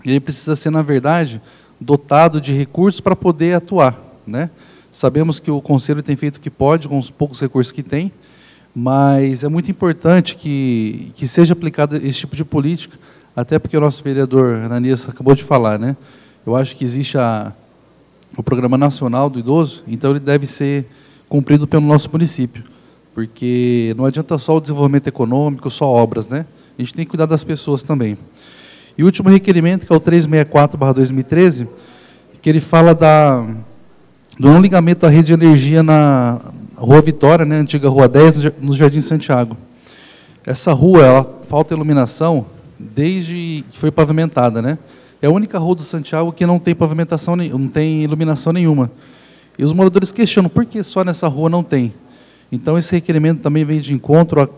Ele precisa ser, na verdade, dotado de recursos para poder atuar, né? Sabemos que o conselho tem feito o que pode com os poucos recursos que tem, mas é muito importante que seja aplicado esse tipo de política, até porque o nosso vereador Ananias acabou de falar, né? Eu acho que existe o Programa Nacional do Idoso, então ele deve ser cumprido pelo nosso município, porque não adianta só o desenvolvimento econômico, só obras, né? A gente tem que cuidar das pessoas também. E o último requerimento, que é o 364/2013, que ele fala do não ligamento da rede de energia na Rua Vitória, né, antiga Rua 10, no Jardim Santiago. Essa rua, ela falta iluminação desde que foi pavimentada, né? É a única rua do Santiago que não tem pavimentação, não tem iluminação nenhuma. E os moradores questionam por que só nessa rua não tem. Então, esse requerimento também vem de encontro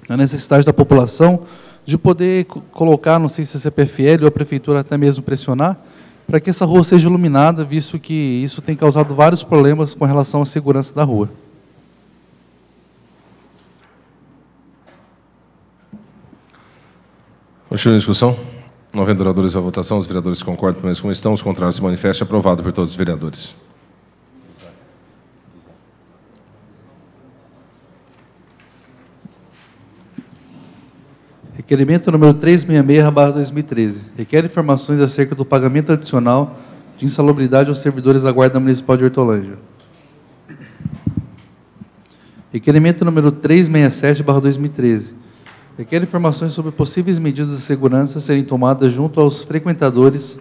à necessidade da população de poder colocar, não sei se a CPFL ou a Prefeitura até mesmo pressionar, para que essa rua seja iluminada, visto que isso tem causado vários problemas com relação à segurança da rua. Continua a discussão. Não havendo vereadores à votação, os vereadores concordam com como estão, os contrários se manifestam. Aprovado por todos os vereadores. Requerimento número 366/2013. Requer informações acerca do pagamento adicional de insalubridade aos servidores da Guarda Municipal de Hortolândia. Requerimento número 367/2013. Requer informações sobre possíveis medidas de segurança a serem tomadas junto aos frequentadores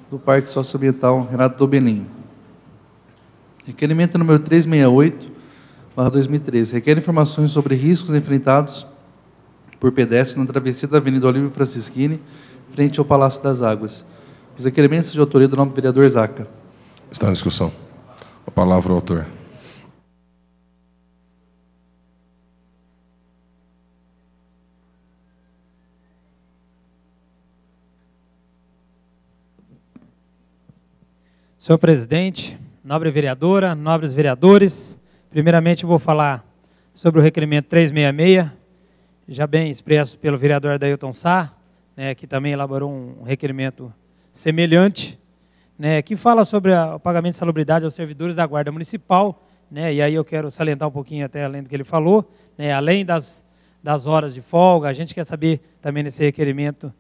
do Parque Socioambiental Renato Dobelinho. Requerimento número 368/2013. Requer informações sobre riscos enfrentados por pedestres na travessia da Avenida Olívio Francischini, frente ao Palácio das Águas. Os requerimentos de autoria do nobre vereador Zaca. Está em discussão. A palavra ao autor. Senhor presidente, nobre vereadora, nobres vereadores, primeiramente eu vou falar sobre o requerimento 366, já bem expresso pelo vereador Adailton Sá, né, que também elaborou um requerimento semelhante, né, que fala sobre o pagamento de salubridade aos servidores da Guarda Municipal, né, e aí eu quero salientar um pouquinho até além do que ele falou, né, além das horas de folga, a gente quer saber também nesse requerimento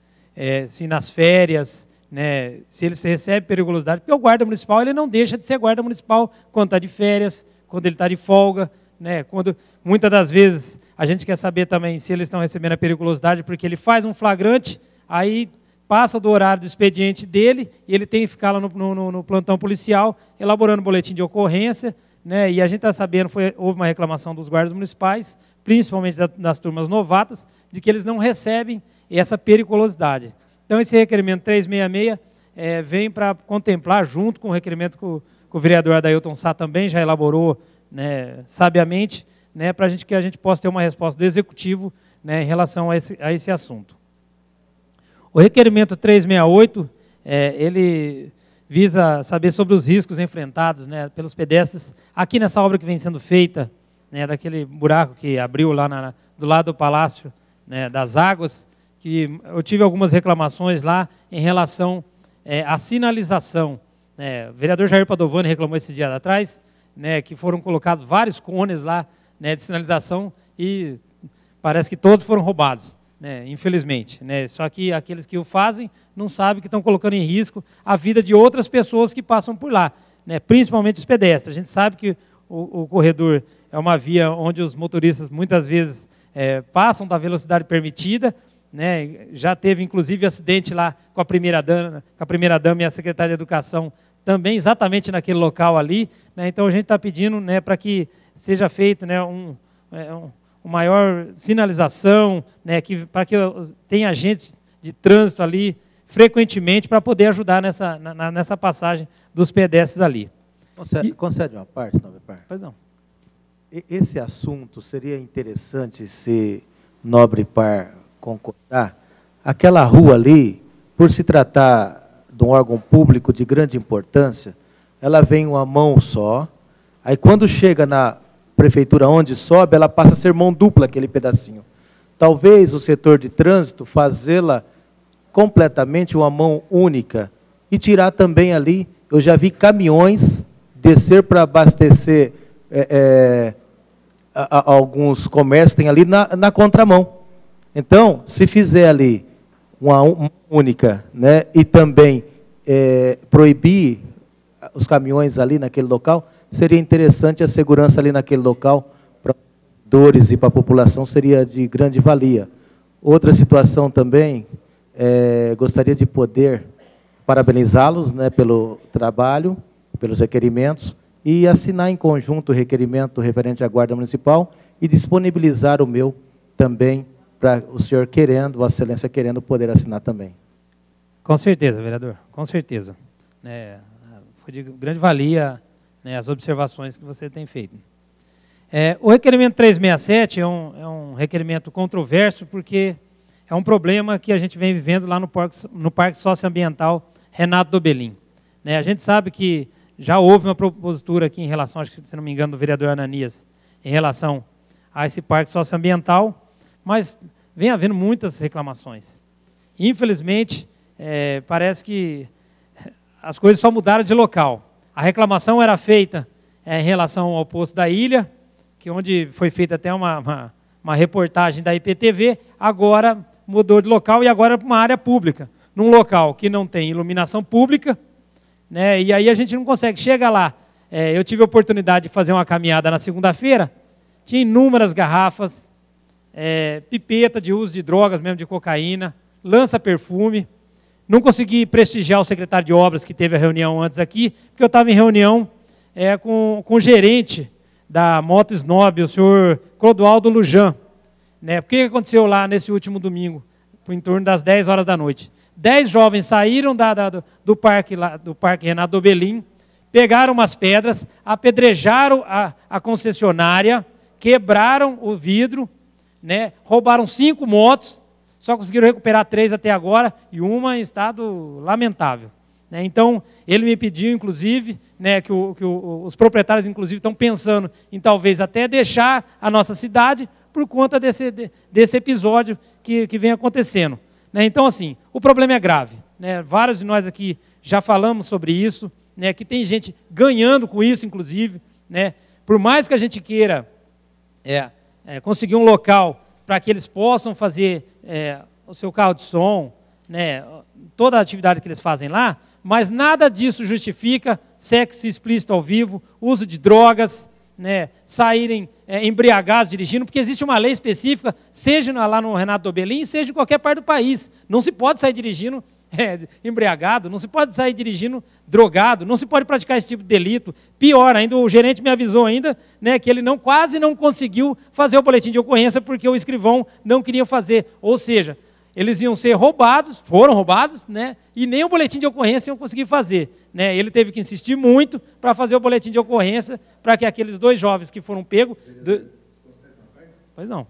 se nas férias, né, se ele se recebe periculosidade, porque o guarda municipal ele não deixa de ser guarda municipal quando está de férias, quando ele está de folga, né, quando muitas das vezes a gente quer saber também se eles estão recebendo a periculosidade, porque ele faz um flagrante, aí passa do horário do expediente dele, e ele tem que ficar lá no plantão policial, elaborando boletim de ocorrência, né, e a gente está sabendo, houve uma reclamação dos guardas municipais, principalmente das turmas novatas, de que eles não recebem essa periculosidade. Então, esse requerimento 366 vem para contemplar, junto com o requerimento que o vereador Adailton Sá também já elaborou, né, sabiamente, né, para que a gente possa ter uma resposta do Executivo, né, em relação a esse assunto. O requerimento 368, ele visa saber sobre os riscos enfrentados, né, pelos pedestres aqui nessa obra que vem sendo feita, né, daquele buraco que abriu lá do lado do Palácio, né, das Águas, que eu tive algumas reclamações lá em relação à sinalização, O vereador Jair Padovani reclamou esses dias atrás, que foram colocados vários cones lá, de sinalização e parece que todos foram roubados, infelizmente. Só que aqueles que o fazem não sabem que estão colocando em risco a vida de outras pessoas que passam por lá, principalmente os pedestres. A gente sabe que o corredor é uma via onde os motoristas muitas vezes passam da velocidade permitida, já teve inclusive acidente lá com a primeira-dama e a secretária de Educação também exatamente naquele local ali, então a gente está pedindo para que seja feito uma maior sinalização, para que tenha agentes de trânsito ali frequentemente para poder ajudar nessa passagem dos pedestres ali. Concede uma parte, Nobre Par? Pois não. Esse assunto seria interessante se Nobre Par concordar. Aquela rua ali, por se tratar de um órgão público de grande importância, ela vem uma mão só, aí quando chega na prefeitura onde sobe, ela passa a ser mão dupla aquele pedacinho. Talvez o setor de trânsito fazê-la completamente uma mão única e tirar também ali, eu já vi caminhões descer para abastecer alguns comércios, tem ali na contramão. Então, se fizer ali uma única, e também proibir os caminhões ali naquele local, seria interessante. A segurança ali naquele local, para os moradores e para a população, seria de grande valia. Outra situação também, gostaria de poder parabenizá-los pelo trabalho, pelos requerimentos, e assinar em conjunto o requerimento referente à Guarda Municipal e disponibilizar o meu também, para o senhor querendo, Vossa Excelência querendo, poder assinar também. Com certeza, vereador, com certeza. Foi de grande valia as observações que você tem feito. O requerimento 367 é um requerimento controverso, porque é um problema que a gente vem vivendo lá no Parque Socioambiental Renato Dobelin. A gente sabe que já houve uma propositura aqui em relação, acho que, se não me engano, do vereador Ananias, em relação a esse parque socioambiental, mas vem havendo muitas reclamações. Infelizmente, parece que as coisas só mudaram de local. A reclamação era feita em relação ao posto da ilha, que onde foi feita até uma reportagem da IPTV, agora mudou de local e agora é para uma área pública, num local que não tem iluminação pública, e aí a gente não consegue. Chega lá, eu tive a oportunidade de fazer uma caminhada na segunda-feira, tinha inúmeras garrafas, pipeta de uso de drogas, mesmo de cocaína, lança-perfume. Não consegui prestigiar o secretário de obras que teve a reunião antes aqui, porque eu estava em reunião com o gerente da Moto Snob, o senhor Clodoaldo Lujan. O que aconteceu lá nesse último domingo, em torno das 10 horas da noite? 10 jovens saíram do parque Renato Dobelin, pegaram umas pedras, apedrejaram a concessionária, quebraram o vidro, roubaram 5 motos, só conseguiram recuperar 3 até agora, e uma em estado lamentável. Então, ele me pediu, inclusive, que os proprietários, inclusive, estão pensando em talvez até deixar a nossa cidade por conta desse episódio que vem acontecendo. Então, assim, o problema é grave. Vários de nós aqui já falamos sobre isso, que tem gente ganhando com isso, inclusive. Por mais que a gente queira conseguir um local para que eles possam fazer o seu carro de som, toda a atividade que eles fazem lá, mas nada disso justifica sexo explícito ao vivo, uso de drogas, saírem embriagados dirigindo, porque existe uma lei específica, seja lá no Renato Dobelin, seja em qualquer parte do país. Não se pode sair dirigindo embriagado, não se pode sair dirigindo drogado, não se pode praticar esse tipo de delito. Pior ainda, o gerente me avisou ainda, que ele quase não conseguiu fazer o boletim de ocorrência porque o escrivão não queria fazer. Ou seja, eles iam ser roubados, foram roubados, e nem o boletim de ocorrência iam conseguir fazer. Ele teve que insistir muito para fazer o boletim de ocorrência para que aqueles 2 jovens que foram pegos... Pois não.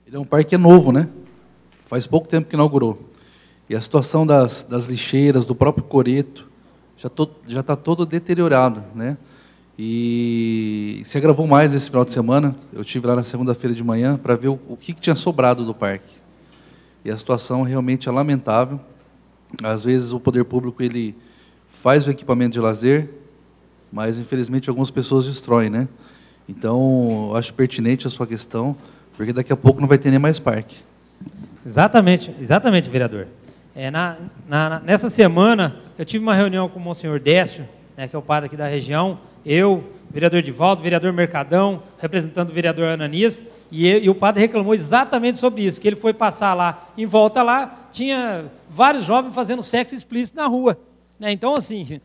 Ele é um parque novo, Faz pouco tempo que inaugurou. E a situação das lixeiras, do próprio coreto, já está todo deteriorado, E se agravou mais esse final de semana. Eu estive lá na segunda-feira de manhã para ver o que tinha sobrado do parque. e a situação realmente é lamentável. Às vezes o poder público ele faz o equipamento de lazer, mas infelizmente algumas pessoas destroem, né? Então, eu acho pertinente a sua questão, porque daqui a pouco não vai ter nem mais parque. Exatamente, vereador. Nessa semana, eu tive uma reunião com o Monsenhor Décio, né, que é o padre aqui da região, eu, vereador Divaldo, vereador Mercadão, representando o vereador Ananias, e o padre reclamou exatamente sobre isso, que ele foi passar lá, em volta lá, tinha vários jovens fazendo sexo explícito na rua. Né? Então, assim,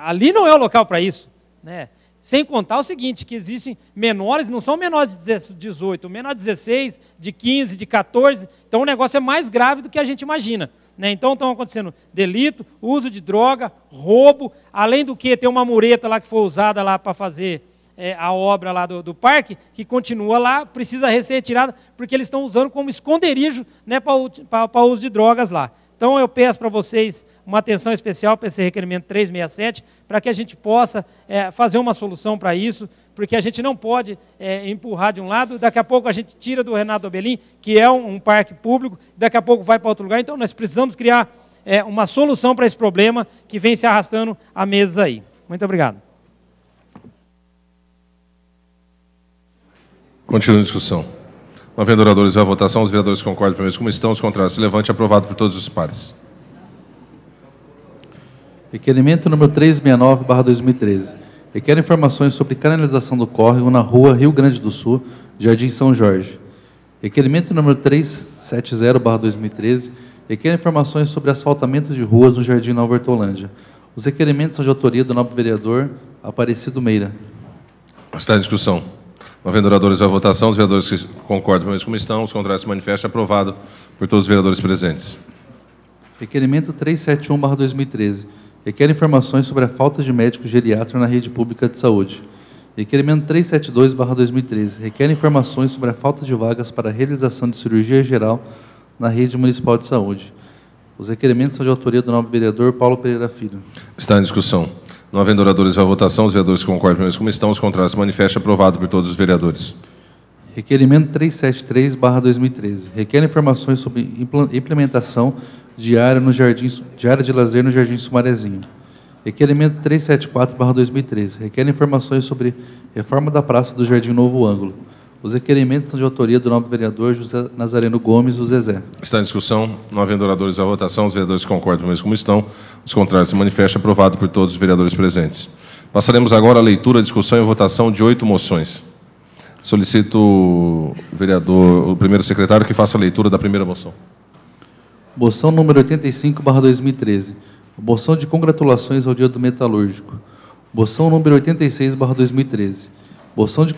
ali não é o local para isso. Né? Sem contar o seguinte, que existem menores, não são menores de 18, menor de 16, de 15, de 14, então o negócio é mais grave do que a gente imagina. Né? Então estão acontecendo delito, uso de droga, roubo, além do que tem uma mureta lá que foi usada lá para fazer a obra lá do parque, que continua lá, precisa ser retirada, porque eles estão usando como esconderijo, né, para uso de drogas lá. Então, eu peço para vocês uma atenção especial para esse requerimento 367, para que a gente possa fazer uma solução para isso, porque a gente não pode empurrar de um lado, daqui a pouco a gente tira do Renato Obelim, que é um parque público, daqui a pouco vai para outro lugar. Então, nós precisamos criar uma solução para esse problema que vem se arrastando há meses aí. Muito obrigado. Continua a discussão. Não havendo oradores à votação, os vereadores concordam pelo mesmo como estão, os contrários se levante, aprovado por todos os pares. Requerimento número 369/2013. Requer informações sobre canalização do córrego na rua Rio Grande do Sul, Jardim São Jorge. Requerimento número 370/2013. Requer informações sobre asfaltamento de ruas no Jardim Nova Hortolândia. Os requerimentos são de autoria do nobre vereador Aparecido Meira. Está em discussão. Não havendo oradores à votação, os vereadores que concordam pelo mesmo como estão, os contrários se manifestam, aprovado por todos os vereadores presentes. Requerimento 371/2013. Requer informações sobre a falta de médico geriatra na rede pública de saúde. Requerimento 372/2013. Requer informações sobre a falta de vagas para a realização de cirurgia geral na rede municipal de saúde. Os requerimentos são de autoria do nobre vereador Paulo Pereira Filho. Está em discussão. Não havendo oradores à votação, os vereadores que concordam pelo mesmo como estão, os contrários se manifestam, aprovado por todos os vereadores. Requerimento 373/2013. Requer informações sobre implementação de área de lazer no Jardim Sumarezinho. Requerimento 374/2013. Requer informações sobre reforma da praça do Jardim Novo Ângulo. Os requerimentos são de autoria do nobre vereador José Nazareno Gomes, o Zezé. Está em discussão. Não havendo oradores à votação, os vereadores que concordam pelo mesmo como estão, os contrários se manifestam, aprovado por todos os vereadores presentes. Passaremos agora à leitura, discussão e votação de 8 moções. Solicito o primeiro secretário que faça a leitura da primeira moção. Moção número 85/2013. Moção de congratulações ao Dia do Metalúrgico. Moção número 86/2013. Moção de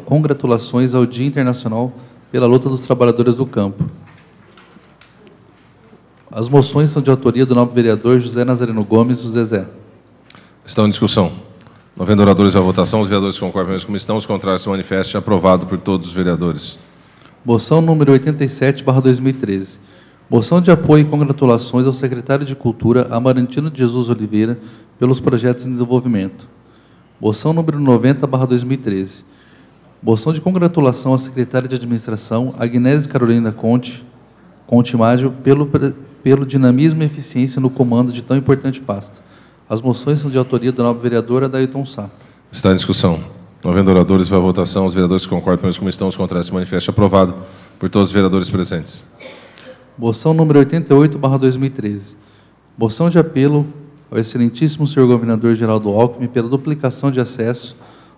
congratulações ao Dia Internacional pela Luta dos Trabalhadores do Campo. As moções são de autoria do nobre vereador José Nazareno Gomes, o Zezé. Estão em discussão. Não havendo oradores à votação, os vereadores que concordam como estão, os contrários se manifestam, aprovado por todos os vereadores. Moção número 87/2013. Moção de apoio e congratulações ao secretário de Cultura, Amarantino de Jesus Oliveira, pelos projetos em desenvolvimento. Moção número 90/2013. Moção de congratulação à secretária de Administração, Agnese Carolina Conte Mágio, pelo dinamismo e eficiência no comando de tão importante pasta. As moções são de autoria do nobre vereador Adailton Sá. Está em discussão. Não havendo oradores para a votação, os vereadores que concordam pelo mesmo como estão, os contrários se manifestam, aprovado por todos os vereadores presentes. Moção número 88/2013. Moção de apelo ao excelentíssimo senhor governador Geraldo Alckmin pela duplicação de acesso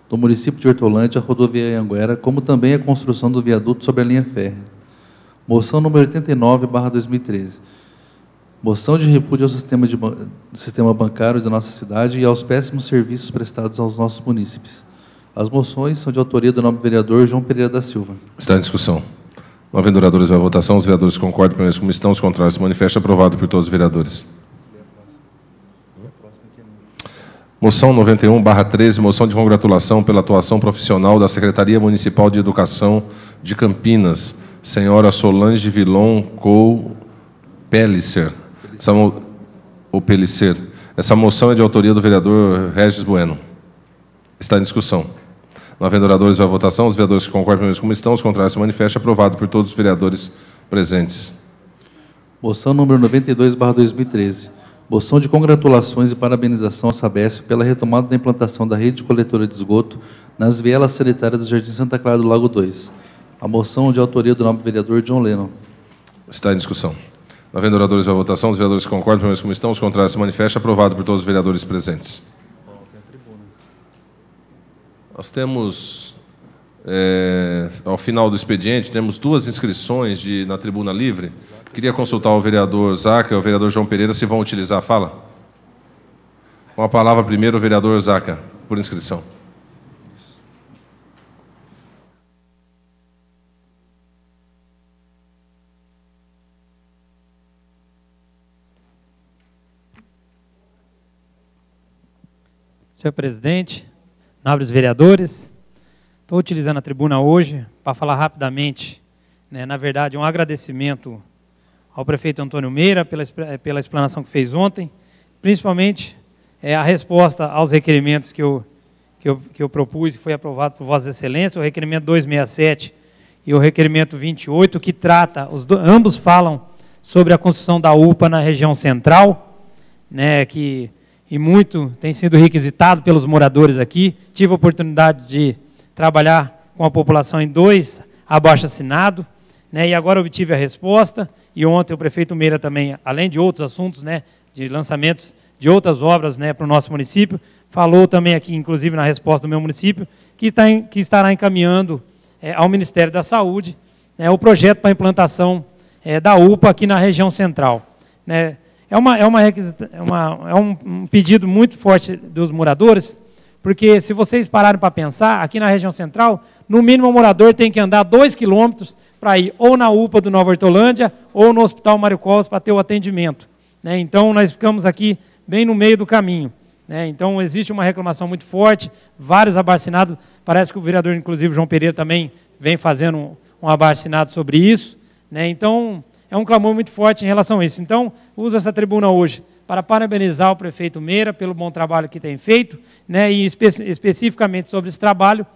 do município de Hortolândia à rodovia Anhanguera, como também a construção do viaduto sobre a linha férrea. Moção número 89/2013. Moção de repúdio ao sistema bancário da nossa cidade e aos péssimos serviços prestados aos nossos munícipes. As moções são de autoria do nobre vereador João Pereira da Silva. Está em discussão. Não havendo oradores à votação, os vereadores que concordam pelo mesmo como estão, os contrários se manifestam, aprovado por todos os vereadores. Moção 91/13, moção de congratulação pela atuação profissional da Secretaria Municipal de Educação de Campinas, senhora Solange Vilon Pellicer. Essa moção é de autoria do vereador Regis Bueno. Está em discussão. Não havendo oradores à votação, os vereadores que concordam pelo mesmo como estão, os contrários se manifestam, aprovado por todos os vereadores presentes. Moção número 92/2013. Moção de congratulações e parabenização à Sabesp pela retomada da implantação da rede de coletora de esgoto nas vielas sanitárias do Jardim Santa Clara do Lago 2. A moção de autoria do nobre vereador John Lennon. Está em discussão. Não havendo oradores à votação, os vereadores que concordam permaneçam como estão, os contrários se manifestam. Aprovado por todos os vereadores presentes. Nós temos, ao final do expediente, temos 2 inscrições na tribuna livre. Queria consultar o vereador Zaca e o vereador João Pereira se vão utilizar a fala. Com a palavra primeiro o vereador Zaca, por inscrição. Senhor presidente, nobres vereadores, estou utilizando a tribuna hoje para falar rapidamente, na verdade, um agradecimento ao prefeito Antônio Meira pela explanação que fez ontem, principalmente a resposta aos requerimentos que eu propus e foi aprovado por Vossa Excelência, o requerimento 267 e o requerimento 28, que trata, ambos falam sobre a construção da UPA na região central, e muito tem sido requisitado pelos moradores aqui. Tive a oportunidade de trabalhar com a população em 2 abaixo-assinado, e agora obtive a resposta, e ontem o prefeito Meira também, além de outros assuntos, de lançamentos de outras obras para o nosso município, falou também aqui, inclusive na resposta do meu município, que estará encaminhando ao Ministério da Saúde o projeto para a implantação da UPA aqui na região central. É um pedido muito forte dos moradores, porque se vocês pararem para pensar, aqui na região central, no mínimo o morador tem que andar 2 quilômetros para ir ou na UPA do Nova Hortolândia ou no Hospital Mário Covas para ter o atendimento. Então, nós ficamos aqui bem no meio do caminho. Então, existe uma reclamação muito forte, vários abaixo-assinados, parece que o vereador, inclusive, João Pereira, também vem fazendo um abaixo-assinado sobre isso. Então, é um clamor muito forte em relação a isso. Então, uso essa tribuna hoje para parabenizar o prefeito Meira pelo bom trabalho que tem feito, e especificamente sobre esse trabalho,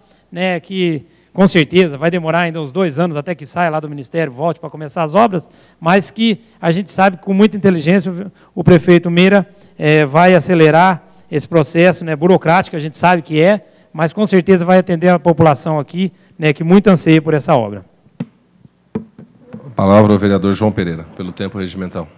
que com certeza vai demorar ainda uns 2 anos até que saia lá do Ministério, volte para começar as obras, mas que a gente sabe que com muita inteligência o prefeito Meira vai acelerar esse processo burocrático, a gente sabe que mas com certeza vai atender a população aqui, que muito anseia por essa obra. A palavra ao vereador João Pereira, pelo tempo regimental.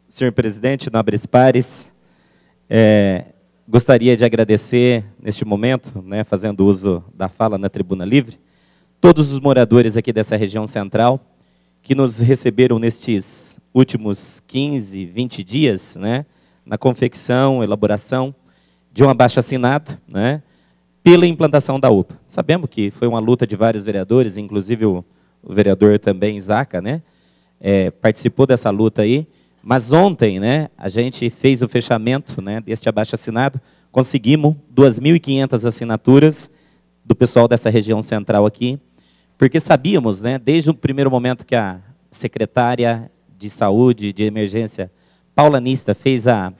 Senhor presidente, nobres pares, gostaria de agradecer neste momento, fazendo uso da fala na tribuna livre, todos os moradores aqui dessa região central que nos receberam nestes últimos 15, 20 dias, na confecção, elaboração de um abaixo-assinado, pela implantação da UPA. Sabemos que foi uma luta de vários vereadores, inclusive o vereador também, Zaca, participou dessa luta aí. Mas ontem, a gente fez o fechamento deste abaixo-assinado, conseguimos 2.500 assinaturas do pessoal dessa região central aqui, porque sabíamos, desde o primeiro momento que a secretária de Saúde de Emergência, Paula Nista, fez a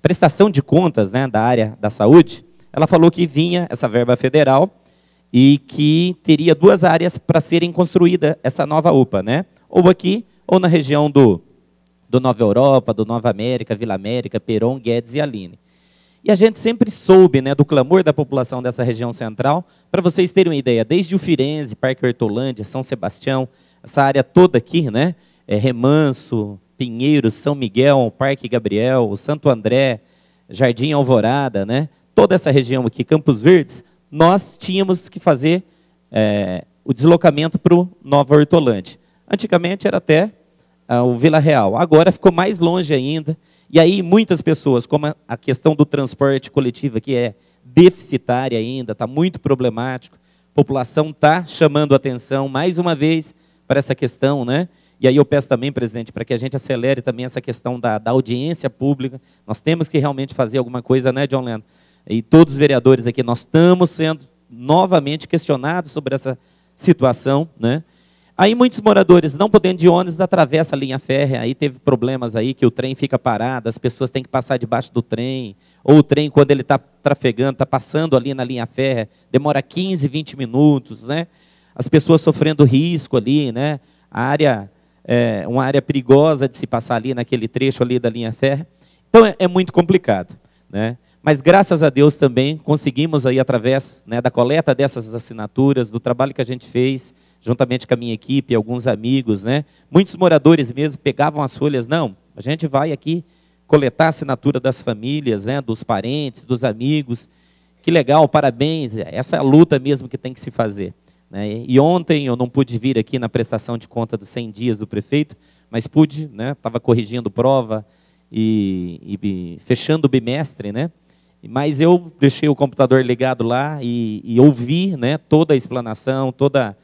prestação de contas da área da saúde, ela falou que vinha essa verba federal e que teria 2 áreas para serem construída essa nova UPA, ou aqui, ou na região do Nova Europa, do Nova América, Vila América, Peron, Guedes e Aline. E a gente sempre soube do clamor da população dessa região central. Para vocês terem uma ideia, desde o Firenze, Parque Hortolândia, São Sebastião, essa área toda aqui, Remanso, Pinheiros, São Miguel, Parque Gabriel, Santo André, Jardim Alvorada, toda essa região aqui, Campos Verdes, nós tínhamos que fazer o deslocamento para o Nova Hortolândia. Antigamente era até o Vila Real, agora ficou mais longe ainda, e aí muitas pessoas, como a questão do transporte coletivo aqui é deficitária ainda, está muito problemático, a população está chamando atenção mais uma vez para essa questão, e aí eu peço também, presidente, para que a gente acelere também essa questão da audiência pública, nós temos que realmente fazer alguma coisa, John Lennon? E todos os vereadores aqui, nós estamos sendo novamente questionados sobre essa situação, Aí muitos moradores, não podendo de ônibus, atravessam a linha férrea, aí teve problemas aí que o trem fica parado, as pessoas têm que passar debaixo do trem, ou o trem, quando ele está trafegando, está passando ali na linha férrea, demora 15, 20 minutos, né? As pessoas sofrendo risco ali, né? A área uma área perigosa de se passar ali naquele trecho ali da linha férrea. Então é muito complicado, né? Mas graças a Deus também conseguimos aí através, né, da coleta dessas assinaturas, do trabalho que a gente fez, juntamente com a minha equipe, alguns amigos, né? Muitos moradores mesmo pegavam as folhas, não, a gente vai aqui coletar a assinatura das famílias, né, dos parentes, dos amigos. Que legal, parabéns, essa é a luta mesmo que tem que se fazer, né? E ontem eu não pude vir aqui na prestação de conta dos 100 dias do prefeito, mas pude, né, estava corrigindo prova e fechando o bimestre, né? Mas eu deixei o computador ligado lá e ouvi, né, toda a explanação, toda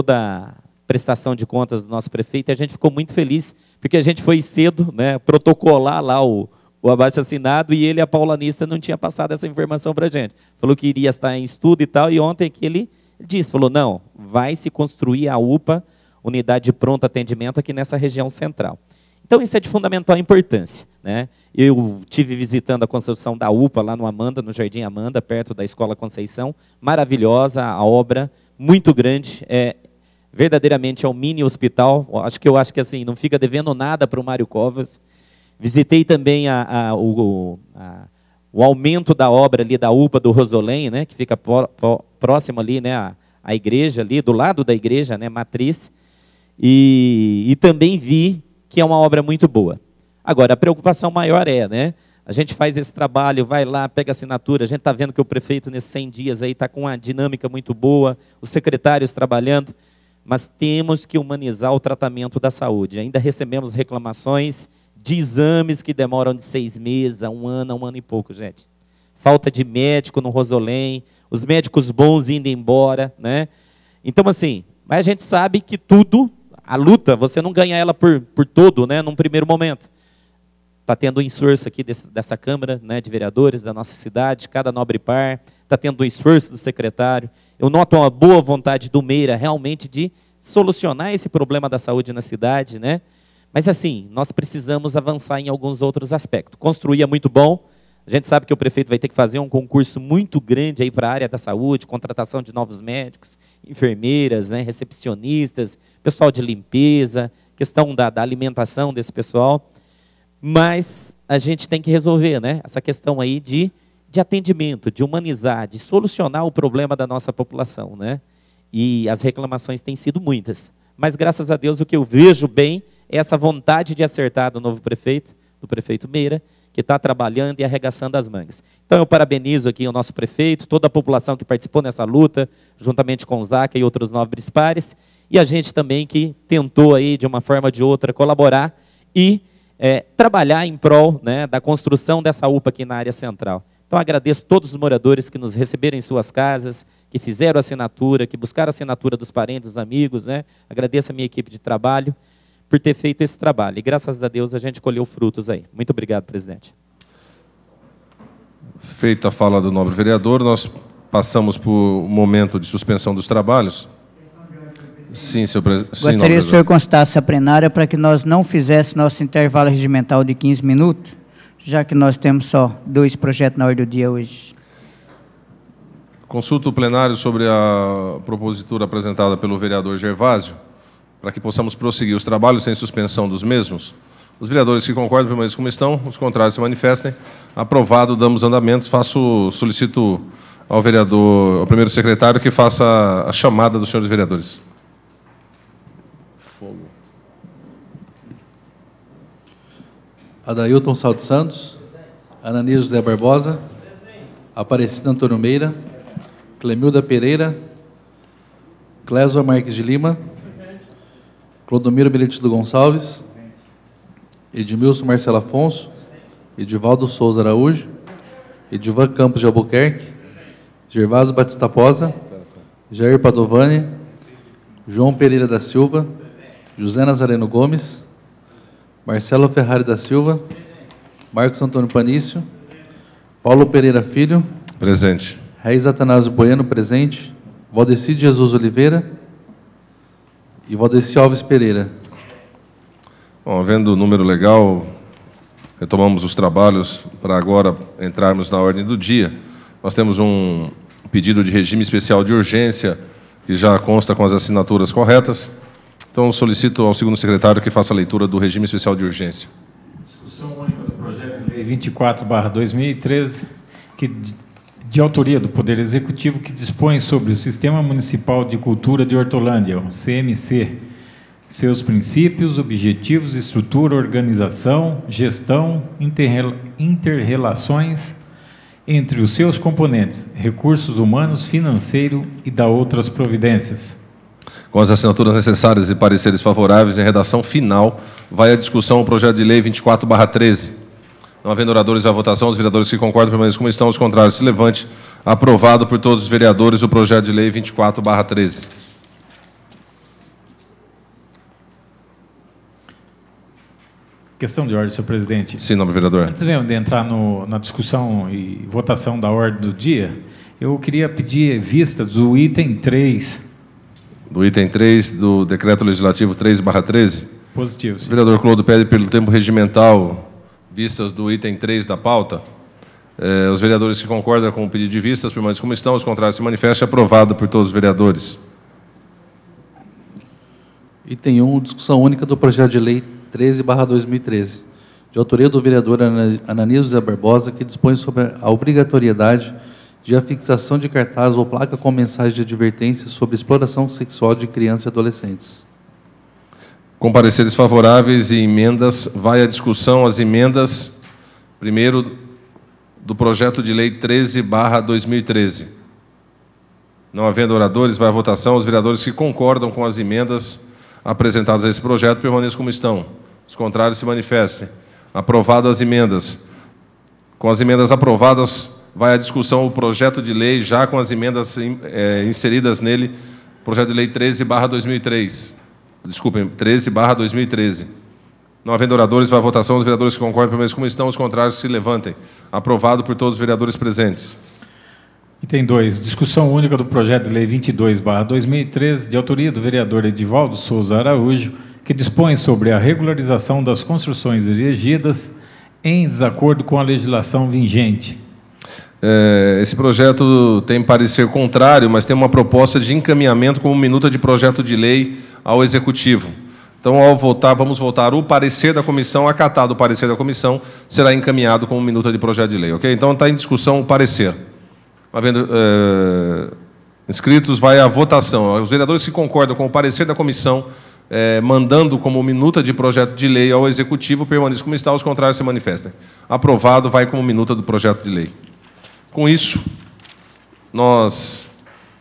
a prestação de contas do nosso prefeito, e a gente ficou muito feliz, porque a gente foi cedo, né, protocolar lá o abaixo-assinado, e ele, a paulanista, não tinha passado essa informação para a gente. Falou que iria estar em estudo e tal, e ontem aqui ele disse, falou, não, vai se construir a UPA, Unidade de Pronto Atendimento, aqui nessa região central. Então, isso é de fundamental importância, né? Eu tive visitando a construção da UPA lá no Amanda, no Jardim Amanda, perto da Escola Conceição. Maravilhosa a obra, muito grande. Verdadeiramente é um mini hospital. Eu acho que assim, não fica devendo nada para o Mário Covas. Visitei também o aumento da obra ali da UPA do Rosolém, né? Que fica próximo ali, né? A igreja ali, do lado da igreja, né? Matriz. E também vi que é uma obra muito boa. Agora, a preocupação maior né? A gente faz esse trabalho, vai lá, pega assinatura, a gente está vendo que o prefeito, nesses 100 dias, aí está com uma dinâmica muito boa, os secretários trabalhando, mas temos que humanizar o tratamento da saúde. Ainda recebemos reclamações de exames que demoram de 6 meses, a um ano e pouco, gente. Falta de médico no Rosolém, os médicos bons indo embora, né? Então, assim, mas a gente sabe que tudo, a luta, você não ganha ela por todo, né, num primeiro momento. Está tendo um esforço aqui dessa Câmara, né, de Vereadores da nossa cidade, cada nobre par, está tendo um esforço do secretário. Eu noto uma boa vontade do Meira, realmente, de solucionar esse problema da saúde na cidade, né? Mas, assim, nós precisamos avançar em alguns outros aspectos. Construir é muito bom, a gente sabe que o prefeito vai ter que fazer um concurso muito grande aí para a área da saúde, contratação de novos médicos, enfermeiras, né, recepcionistas, pessoal de limpeza, questão da alimentação desse pessoal. Mas a gente tem que resolver, né, essa questão aí de atendimento, de humanizar, de solucionar o problema da nossa população, né? E as reclamações têm sido muitas. Mas, graças a Deus, o que eu vejo bem é essa vontade de acertar do novo prefeito, do prefeito Meira, que está trabalhando e arregaçando as mangas. Então, eu parabenizo aqui o nosso prefeito, toda a população que participou nessa luta, juntamente com o Zaca e outros nobres pares, e a gente também que tentou aí, de uma forma ou de outra, colaborar e trabalhar em prol, né, da construção dessa UPA aqui na área central. Então, agradeço a todos os moradores que nos receberam em suas casas, que fizeram assinatura, que buscaram a assinatura dos parentes, dos amigos, né? Agradeço a minha equipe de trabalho por ter feito esse trabalho. E, graças a Deus, a gente colheu frutos aí. Muito obrigado, presidente. Feita a fala do nobre vereador, nós passamos por um momento de suspensão dos trabalhos. Sim, senhor presidente. Gostaria que o senhor constasse a plenária para que nós não fizéssemos nosso intervalo regimental de 15 minutos, já que nós temos só 2 projetos na ordem do dia hoje. Consulto o plenário sobre a propositura apresentada pelo vereador Gervásio, para que possamos prosseguir os trabalhos sem suspensão dos mesmos. Os vereadores que concordam permaneçam como estão, os contrários se manifestem. Aprovado, damos andamento. Solicito ao vereador, ao primeiro secretário, que faça a chamada dos senhores vereadores. Adailton Salto Santos, Ananias José Barbosa, Aparecido Antônio Meira, Clemilda Pereira, Clésio Marques de Lima, Clodomiro Benedito Gonçalves, Edmilson Marcelo Afonso, Edivaldo Souza Araújo, Edivan Campos de Albuquerque, Gervásio Batista Posa, Jair Padovani, João Pereira da Silva, José Nazareno Gomes, Marcelo Ferrari da Silva, Marcos Antônio Panício, Paulo Pereira Filho. Presente. Reis Atanásio Bueno, presente. Valdeci de Jesus Oliveira. e Valdeci Alves Pereira. Bom, havendo o número legal, retomamos os trabalhos para agora entrarmos na ordem do dia. Nós temos um pedido de regime especial de urgência, que já consta com as assinaturas corretas. Então, solicito ao segundo secretário que faça a leitura do regime especial de urgência. Discussão única do projeto de lei 24/2013, de autoria do Poder Executivo, que dispõe sobre o Sistema Municipal de Cultura de Hortolândia, o CMC, seus princípios, objetivos, estrutura, organização, gestão, interrelações entre os seus componentes, recursos humanos, financeiro e da outras providências. Com as assinaturas necessárias e pareceres favoráveis, em redação final, vai à discussão o projeto de lei 24/13. Não havendo oradores à votação, os vereadores que concordam permaneçam como estão, os contrários se levante. Aprovado por todos os vereadores o projeto de lei 24/13. Questão de ordem, senhor presidente. Sim, nobre vereador. Antes mesmo de entrar na discussão e votação da ordem do dia, eu queria pedir vistas do item 3. Do item 3 do Decreto Legislativo 3/13? Positivo, sim. O vereador Clodo pede pelo tempo regimental vistas do item 3 da pauta. Os vereadores que concordam com o pedido de vistas permanecem como estão, os contrários se manifestam. Aprovado por todos os vereadores. Item 1, discussão única do projeto de lei 13/2013, de autoria do vereador Ananias José Barbosa, que dispõe sobre a obrigatoriedade de afixação de cartaz ou placa com mensagem de advertência sobre exploração sexual de crianças e adolescentes. Com pareceres favoráveis e emendas, vai à discussão as emendas, primeiro, do projeto de lei 13/2013. Não havendo oradores, vai à votação. Os vereadores que concordam com as emendas apresentadas a esse projeto permaneçam como estão. Os contrários se manifestem. Aprovadas as emendas. Com as emendas aprovadas, vai à discussão o projeto de lei, já com as emendas inseridas nele, projeto de lei 13/2003. Desculpem, 13/2013. Não havendo oradores, vai à votação. Os vereadores que concordam permaneçam como estão, os contrários se levantem. Aprovado por todos os vereadores presentes. Item 2, discussão única do projeto de lei 22/2013, de autoria do vereador Edivaldo Souza Araújo, que dispõe sobre a regularização das construções erigidas em desacordo com a legislação vigente. Esse projeto tem parecer contrário, mas tem uma proposta de encaminhamento como minuta de projeto de lei ao Executivo. Então, ao votar, vamos votar o parecer da comissão, acatado o parecer da comissão, será encaminhado como minuta de projeto de lei, ok? Então, está em discussão o parecer. Havendo inscritos, vai à votação. Os vereadores que concordam com o parecer da comissão, mandando como minuta de projeto de lei ao Executivo, permaneçam como está, os contrários se manifestem. Aprovado, vai como minuta do projeto de lei. Com isso, nós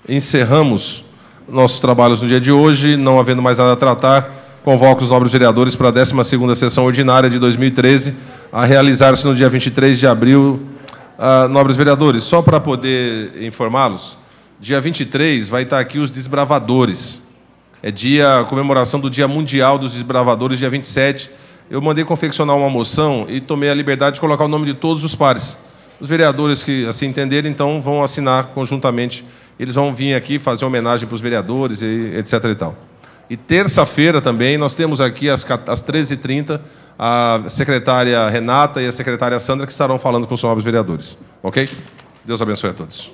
encerramos nossos trabalhos no dia de hoje. Não havendo mais nada a tratar, convoco os nobres vereadores para a 12ª sessão ordinária de 2013, a realizar-se no dia 23 de abril. Nobres vereadores, só para poder informá-los, dia 23 vai estar aqui os desbravadores. É comemoração do Dia Mundial dos Desbravadores, dia 27. Eu mandei confeccionar uma moção e tomei a liberdade de colocar o nome de todos os pares. Os vereadores que assim entenderem, então, vão assinar conjuntamente. Eles vão vir aqui fazer homenagem para os vereadores, e etc. e tal. E terça-feira também, nós temos aqui às 13h30, a secretária Renata e a secretária Sandra, que estarão falando com os nobres vereadores. Ok? Deus abençoe a todos.